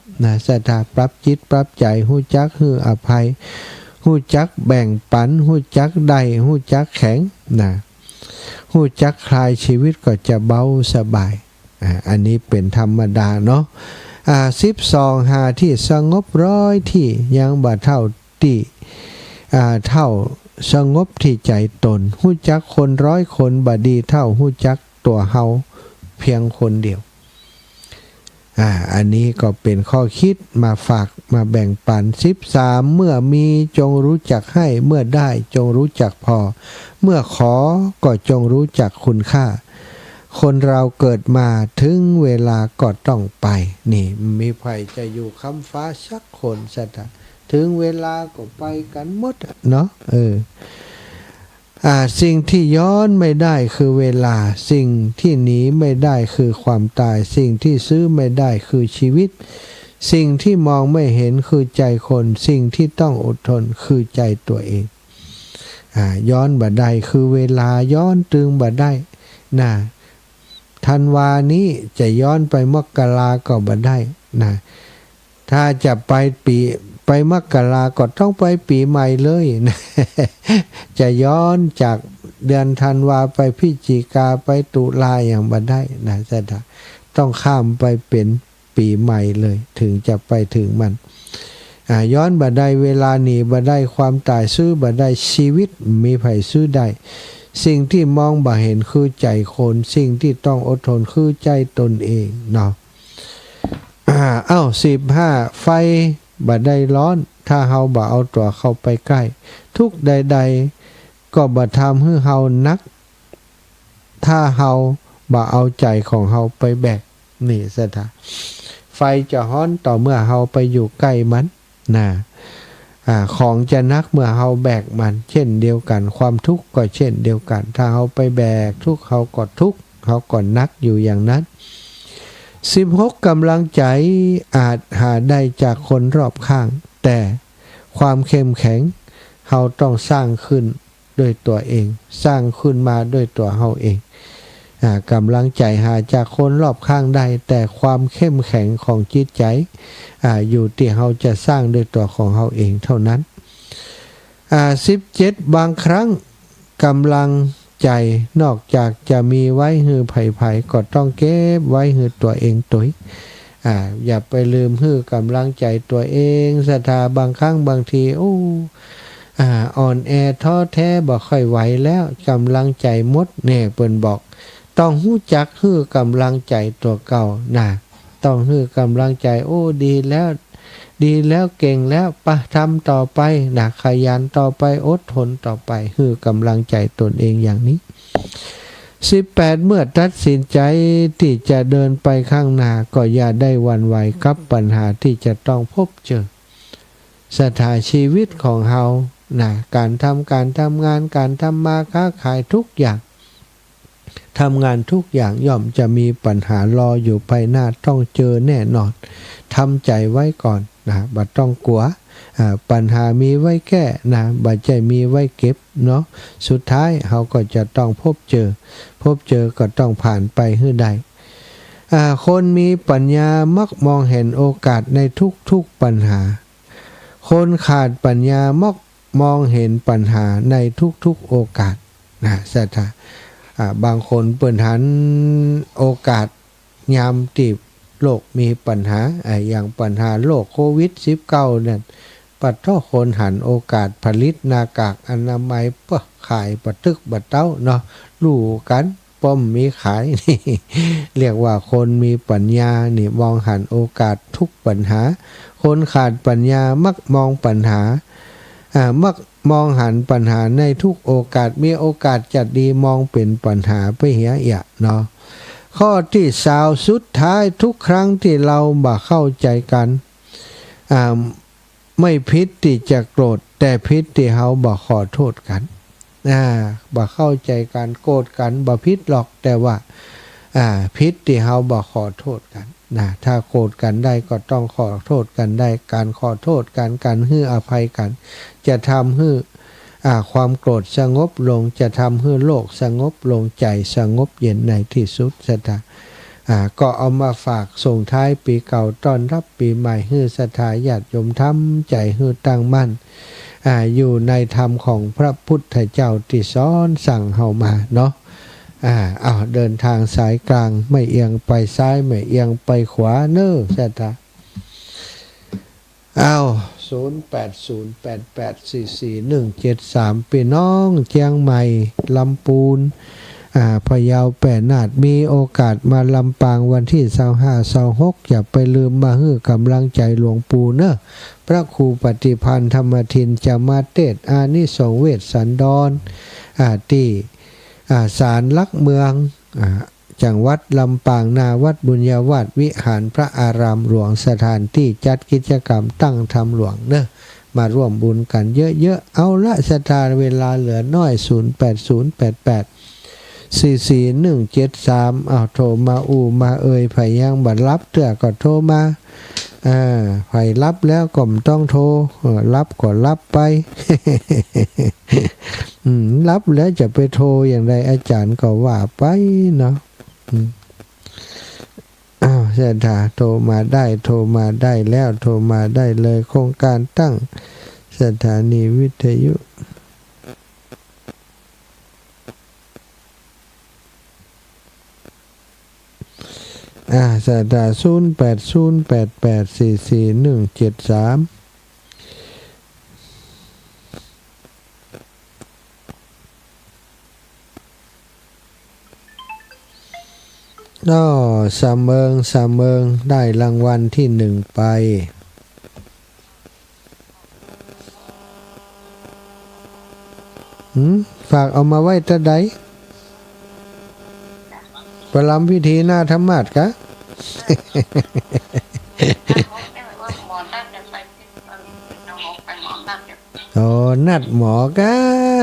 C: ศรัทธาปรับจิตปรับใจหู้จักให้อภัยหู้จักแบ่งปันหู้จักได้หู้จักแข็งหู้จักคลายชีวิตก็จะเบาสบายอันนี้เป็นธรรมดาเนาะ12หาที่สงบร้อยที่ยังบ่เท่าที่เท่าสงบที่ใจตนหู้จักคน100คนบ่ดีเท่าหู้จักตัวเฮาเพียงคนเดียวอันนี้ก็เป็นข้อคิดมาฝากมาแบ่งปัน13เมื่อมีจงรู้จักให้เมื่อได้จงรู้จักพอเมื่อขอก็จงรู้จักคุณค่าคนเราเกิดมาถึงเวลาก็ต้องไปนี่มีใครจะอยู่ค้ำฟ้าสักคนสัตว์ถึงเวลาก็ไปกันหมดเนาะสิ่งที่ย้อนไม่ได้คือเวลาสิ่งที่หนีไม่ได้คือความตายสิ่งที่ซื้อไม่ได้คือชีวิตสิ่งที่มองไม่เห็นคือใจคนสิ่งที่ต้องอดทนคือใจตัวเองย้อนบ่ได้คือเวลาย้อนตึงบ่ได้ธันวานี้จะย้อนไปมกราก็บ่ได้ถ้าจะไปมกราก็ต้องไปปีใหม่เลยจะย้อนจากเดือนธันวาไปพฤศจิกาไปตุลาอย่างบ่ได้จะต้องข้ามไปเป็นปีใหม่เลยถึงจะไปถึงมันย้อนบ่ได้เวลาหนีบ่ได้ความตายซื้อบ่ได้ชีวิตมีไผซื้อได้สิ่งที่มองบ่เห็นคือใจคนสิ่งที่ต้องอดทนคือใจตนเองเนาะ15ไฟบ่ได้ร้อนถ้าเฮาบ่เอาตัวเข้าไปใกล้ทุกใดๆก็บ่ทำให้เฮานักถ้าเฮาบ่เอาใจของเฮาไปแบกนี่ซะท่าไฟจะฮ้อนต่อเมื่อเฮาไปอยู่ใกล้มัน ของจะนักเมื่อเฮาแบกมันเช่นเดียวกันความทุกข์ก็เช่นเดียวกันถ้าเฮาไปแบกทุกข์เฮาก็ทุกข์เฮาก็นักอยู่อย่างนั้น16กำลังใจอาจหาได้จากคนรอบข้างแต่ความเข้มแข็งเฮาต้องสร้างขึ้นด้วยตัวเองสร้างขึ้นมาด้วยตัวเฮาเองกำลังใจหาจากคนรอบข้างได้แต่ความเข้มแข็งของจิตใจอยู่ที่เฮาจะสร้างด้วยตัวของเฮาเองเท่านั้น17บางครั้งกำลังใจนอกจากจะมีไว้ฮือไผ่ๆก็ต้องเก็บไว้ฮือตัวเองตัวอย่าไปลืมฮือกำลังใจตัวเองศรัทธาบางครั้งบางทีอ่อนแอท้อแท้บ่ค่อยไหวแล้วกำลังใจหมดเเปิ้นบอกต้องฮู้จักฮือกำลังใจตัวเก่าต้องฮือกำลังใจดีแล้วเก่งแล้วปะทำต่อไปขยันต่อไปอดทนต่อไปฮือกำลังใจตนเองอย่างนี้18เมื่อตัดสินใจที่จะเดินไปข้างหน้าก็อย่าได้หวั่นไหวกับปัญหาที่จะต้องพบเจอสถานชีวิตของเฮาการทำงานการทำมาค้าขายทุกอย่างทำงานทุกอย่างย่อมจะมีปัญหารออยู่ภายหน้าต้องเจอแน่นอนทำใจไว้ก่อนบ่ต้องกลัวปัญหามีไว้แก้บ่ใจมีไว้เก็บเนาะสุดท้ายเขาก็จะต้องพบเจอก็ต้องผ่านไปให้ได้คนมีปัญญามักมองเห็นโอกาสในทุกปัญหาคนขาดปัญญามักมองเห็นปัญหาในทุกโอกาสสัทธาบางคนเปิดหันโอกาสยามที่โลกมีปัญหาอย่างปัญหาโรคโควิด-19นั่นปัดท่อคนหันโอกาสผลิตหน้ากากอนามัยขายปะตึกบัดเต้าเนาะรู้กันป้อมมีขายนี่เรียกว่าคนมีปัญญานี่มองหันโอกาสทุกปัญหาคนขาดปัญญามักมองปัญหามักมองหันปัญหาในทุกโอกาสมีโอกาสจะดีมองเป็นปัญหาไปเหียเนาะข้อที่20สุดท้ายทุกครั้งที่เราบ่เข้าใจกันไม่ผิดที่จะโกรธแต่ผิดที่เฮาบ่ขอโทษกันบ่เข้าใจกันโกรธกันบ่ผิดหรอกแต่ว่าผิดที่เฮาบ่ขอโทษกันถ้าโกรธกันได้ก็ต้องขอโทษกันได้การขอโทษกันการให้อภัยกันจะทำให้ความโกรธสงบลงจะทำให้โลกสงบลงใจสงบเย็นในที่สุดศรัทธาก็เอามาฝากส่งท้ายปีเก่าต้อนรับปีใหม่ให้ศรัทธาญาติโยมทำใจให้ตั้งมั่นอยู่ในธรรมของพระพุทธเจ้าที่สอนสั่งเฮามาเนาะเดินทางสายกลางไม่เอียงไปซ้ายไม่เอียงไปขวาเน้อศรัทธา0808844173พี่น้องเชียงใหม่ลำพูนพะเยาแปดนาดมีโอกาสมาลำปางวันที่25-26อย่าไปลืมมาให้กำลังใจหลวงปู่เนอะพระครูปฏิพันธ์ธรรมทินจะมาเทศน์อานิสงส์เวสสันดรที่ศาลหลักเมืองจังหวัดลำปางนาวัดบุญญาวาสวิหารพระอารามหลวงสถานที่จัดกิจกรรมตั้งธรรมหลวงเนอะมาร่วมบุญกันเยอะๆเอาละศรัทธาเวลาเหลือน้อย0808844173โทรมามาไผยังบัดรับเตื้อก็โทรมาไผรับแล้วก็ไม่ต้องโทรรับก็รับไป รับแล้วจะไปโทรอย่างไรอาจารย์ก็ว่าไปเนาะศรัทธาโทรมาได้แล้วโทรมาได้เลยโครงการตั้งสถานีวิทยุศรัทธา0808844173สามเมิงได้รางวัลที่1ไปฝากเอามาไว้ตะใดประลำพิธีหน้าธรรมาสกะ
B: หมอนัดจะไปหมอนัด
C: โอ้นัดหมอก็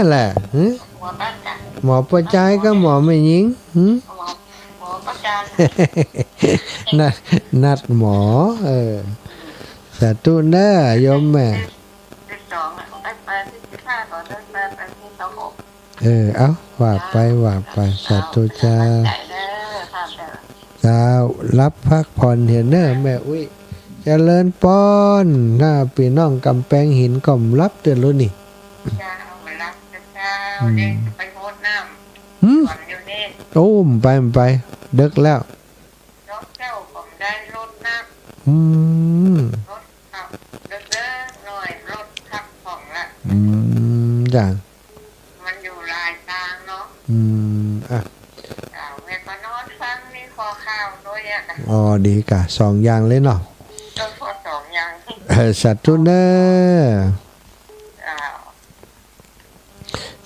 C: แหละหึ
B: หมอบ้านจ้ะ
C: หมอประจายก็หมอไม่ยิงหึ
B: หมอประจาน
C: นัดหมอสาธุเด้อโยมแม่
B: 12อ่ะไปที่15ก่อนไปที่26
C: เอาว่าไปว่าไปสาธุจ้า
B: ใจเด้อภาพเด้อ
C: เจ้ารับพักผ่อนเห็นเด้อแม่อุ้ยเจริญป้อนหน้าพี่น้องกำแพงหินก่อมรับเตือนรู้นี่
B: จ้าเอาไปรับเจ้าเด็กไปโพสน้ำ
C: หืม
B: ก่อนอยู่นี่
C: โอ้มไปดึกแล้ว
B: รถเจ้าผมได้รถน้
C: อืม
B: ำรถขับเด้อหน่อยรถขับของละ
C: จ้ะ
B: มันอยู่ลายทางเนาะ
C: อ่ะ
B: เอาเงินมานอนฟังนี่ขอข้าวด้วยอ่ะ
C: อ๋อดีกะสองอย่างเลยเนาะ
B: ต้องขอ2อย่าง
C: สัตว์ทุเนอร์
B: อ้าว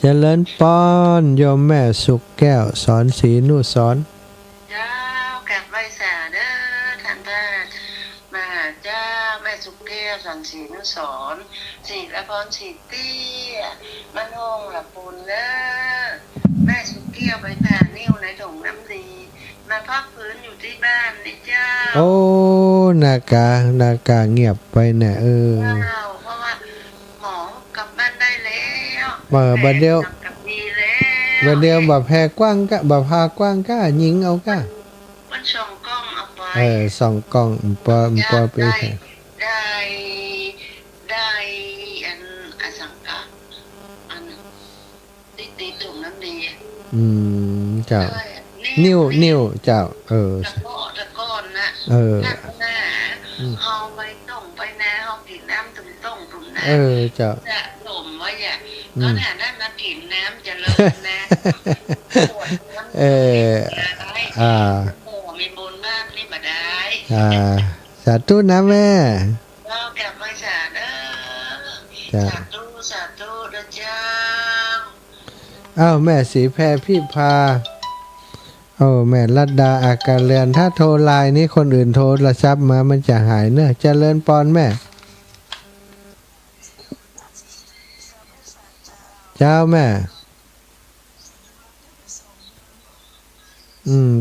C: เจริญป้อนโยมแม่สุขแก้วสอนศรีนุสรณ์
B: เจ้าแก็บไว้แสเด้อท่านท่านมาเจ้าแม่สุกเกศสันศรีนุสรณ์ศรีละพรศรีเตี้ยบ้านห้องละปูนเด้อแม่สุกเกศไปทานิ้วในถุงน้ำดีมาพักพื้นอยู่ที่บ้านนี่เจ้า
C: โอ้นากาเงียบไปเนี่ย
B: เจ้าเพราะว่าหมอกลับบ้านได้แล้ว
C: บัดเดียว
B: กลับดีแล้ว
C: บัดเดียวแบบแพรกว้างกะแบบพากว้างกะยิงเอากะ
B: มันส่องกล้องเอาไป
C: สองกล่องปอไป
B: ได้อันอสังกะอันตีถุงน้ำดี
C: เจ้า
B: ด้วย
C: นิ้วเจ้า
B: ตะก้อนนะ นักหน้าเฮาไปต้มไปนาเฮากินน้ำตุ่มต้มตุ่มน้ำ
C: เจ้า
B: จะหล่มไว้อ่ะตอนนั้นนั่นมากินน้ำจะเลิศนะปวดน้ำโอ้มีบุญมากนี่มาได้
C: สาธุนะแม่
B: เรากลับมาสาเด้อ
C: จ้า
B: สาธุเด้อเจ้า
C: อ้าวแม่สีแพรพี่พาแม่รัดดาอาการเรือนถ้าโทรไลน์นี้คนอื่นโทรศัพท์มามันจะหายเนอะเจริญปอนแม่ เจ้าแม่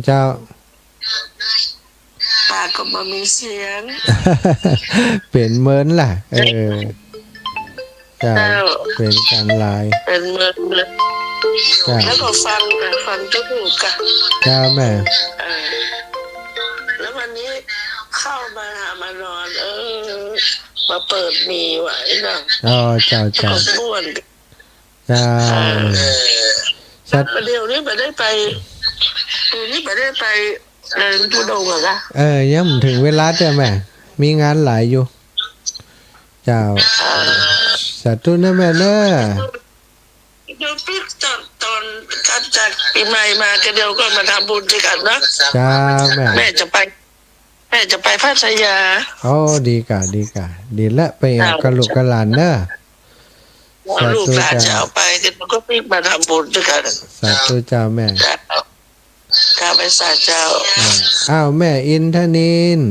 C: เจ้า
B: ปากก็บ่มีเสียง
C: เป็นเหมือนล่ะเจ้าเป็นการไลน์
B: เป็นเมืองเลย
C: จ้า
B: แล้วก็ฟังทุกหูกะ
C: เจ้าแม่
B: แล้ววันนี้เข้ามามานอนมาเปิดมีไว้นะ
C: เจ้า
B: ก็ม่วน
C: เจ้าสัตว์
B: เดี๋ยวนี้ไม่ได้ไปเดินทุดงเหรอคะ
C: ยังไม่ถึงเวลาเจ้าแม่ มีงานหลายอยู่ เจ้าสาธุนะแม่เนอะ
B: เดี๋ยวพี่ตอนกลับจากปีใหม่มาก็เดี๋ยวก็มาทำบุญด้วยกันนะ
C: เจ้าแม่
B: แม่จะไปพัทยา
C: ดีละไปเอากระลูกกระหลานเนอะ
B: ลูกหลานจะเอาไปก็พี่มาทำบุญด้วยกัน
C: สาธุเจ้าแม่
B: ข้าไปสาเจ้า
C: อ้าวแม่อินทนิน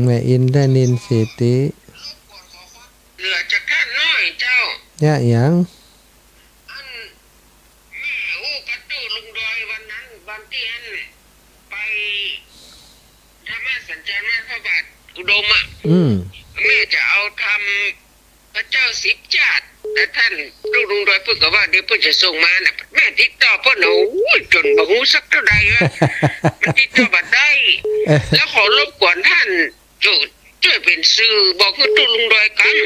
C: แม่อินทนินสิติ
B: เหลือจะข้าน้อยเจ้า
C: เนี่ยหยัง
B: อันแม่กระตู้ลุงดอยวันนั้นวันที่อันไปธรรมสัญจรพระบาทอุดมอ่ะแม่จะเอาทำพระเจ้าสิบจาดแต่ท่านลุงดอยพูดกับว่าเดี๋ยวเพิ่นจะส่งมาน่ะแม่ติดต่อเพิ่นโอ้ยจนบ่ฮู้สักเท่าใดมันติดต่อบ่ได้ แล้วขอรบกวนท่านช่วยเป็นสื่อบอกคือตู้ลุงดอยกัน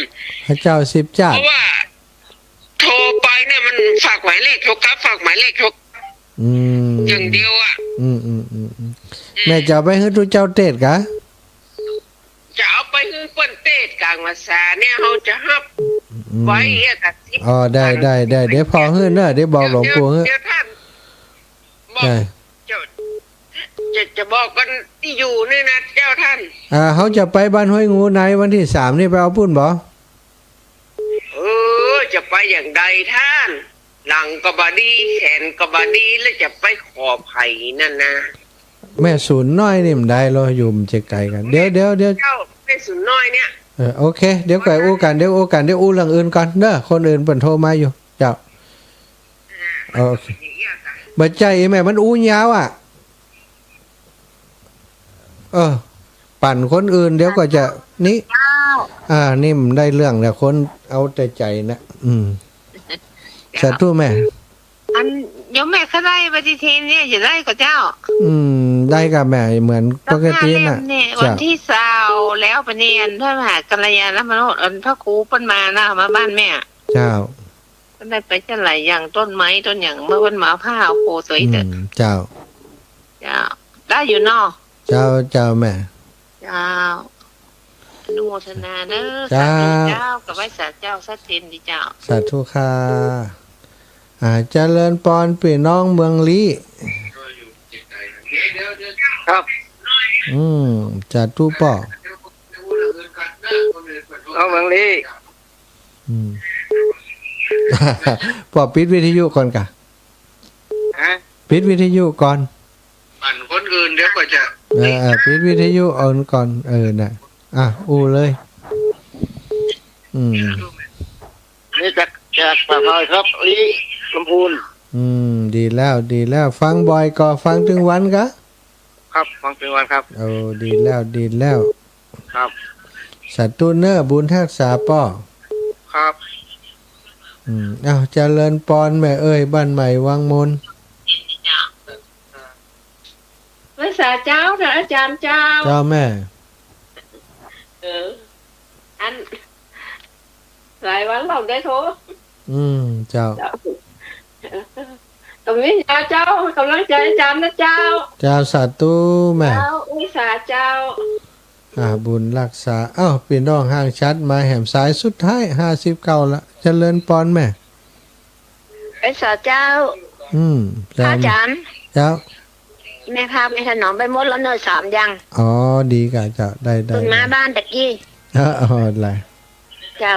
C: พระเจ้าสิบจา
B: เพ
C: ด
B: ราะว่าโทรไปเนี่ยมันฝากหมายเลขโทรกลับฝากหมายเลขโทรอย่างเดียวอ่ะ
C: แม่จะเอาไปให้ทุเจ้าเทศกะ
B: จะเอาไปให้เปิ้นเทศกลางภาษาเนี่ยเขาจะฮับไว้กับสิบ
C: ได้เดี๋ยวพอเฮ้เนอะเดี๋ยวบอกหลวงปู่เฮ้
B: เดี๋ยวท่านบอกจะบอกกันที่อยู่นี่นะเจ้าท่าน
C: เขาจะไปบ้านห้วยงูในวันที่3นี่ไปเอาปุ้นบ่
B: จะไปอย่างใดท่าน หลังก็บดีแขนก็บดีแล้วจะไปขอไผ่นั่นนะ
C: แม่ศูนย์น้อยนี่มันได้เราอยู่มันจะไกลกันเดี๋ยว
B: เจ้าแม่สุนน้อยเนี่ย
C: โอเคเดี๋ยวก่อนอู้กันเดี๋ยวอู้กันเดี๋ยวอู้เรื่องอื่นก่อนเด้อคนอื่นเปิ่นโทรมาอยู่เจ้าโอเคบัดใจแม่มันอู้ยาวอ่ะปั่นคนอื่นเดี๋ยวก็จะนี่นี่มันได้เรื่องแต่คนเอาแต่ใจนะสาธุแม่
D: อันเดี๋ยวแม่เขาได้ปฏิทินเนี่ยจะได้กับเจ้า
C: ได้กับแม่เหมือนปกติน่ะ
D: วันที่เสาร์แล้วปเนียนพระมหากัลยาณมโนพระครูเปิ้นมานะมาบ้านแม่
C: เจ้า
D: ก็ได้ไปจะหลายอย่างต้นไม้ต้นอย่างเมื่อวันหมาผ้าโคสวยเด็ด
C: เจ้า
D: ได้อยู่นอ
C: เจ้าแม่
D: เจ้าอนุโมทนาเด้อสาธุเจ้ากับไว้สาเจ้าสัตเทนดีเจ้า
C: สาธุค่ะเจริญปอนพี่น้องเมืองลี้
D: ครับ
C: จัดตู้ป่อ
D: เอาเมืองลี้
C: ปอปิดวิทยุก่อนกะปิดวิทยุก่อน
D: ปั่นคนอื่นเดี๋ยวก็จะ
C: ปิดวิทยุอ่อนก่อนน่ะอู้เลย
D: นี่จากปากซอยครับลี้ลำพูน
C: ดีแล้วฟังบ่อยก็ฟังถึงวันกะ
D: ครับฟังถึงวันครับ
C: ดีแล้ว
D: ครับ
C: สัตว์ตู้เนอร์บุญทักษาป้อ
D: ครับ
C: เจริญปอนแม่เอ้ยบ้านใหม่วังมน
D: ไว้สาเจ้านะอาจารย์เจ้า
C: แม่
D: อันหลายวันเราได้โทร
C: เจ้า
D: ตรงนี้เจ้ากำลังใจอาจารย์นะเจ้า
C: สาธุแม่
D: วิสาเจ้า
C: บุญรักษาพี่น้องห่างชัดมาแหมสายสุดท้าย59ละเจริญปอนแม่
D: วิสาเจ้าอาจารย์
C: เจ้า
D: แม่พาไปถนอมไปหมดแล้วเนย3ยัง
C: ดีกะเจ้าได้
D: คุณมาบ้านตะกี้
C: อะไร
D: เจ้า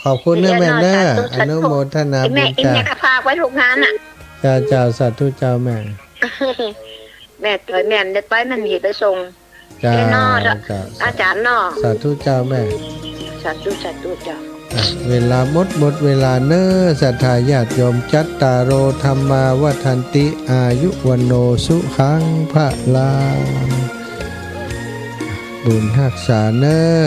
C: ขอบคุณนะแม่เด้ออนุโมทนาบุญจ้า
D: แม่พาไว้ทุกงานอ่ะ
C: เจ้าสาธุเจ้าแม่
D: แม่เกิดแม่ได้ไปมันมีไปส่ง
C: จ้า
D: อาจารย์นอ
C: สาธุเจ้าแม่
D: สาธุเจ้า
C: เวลาหมดเวลาเน้อศรัทธาญาติโยมจัตตาโรธรรมาวัฏันติอายุวันโนสุขังพระลาบุญรักษาเน้อ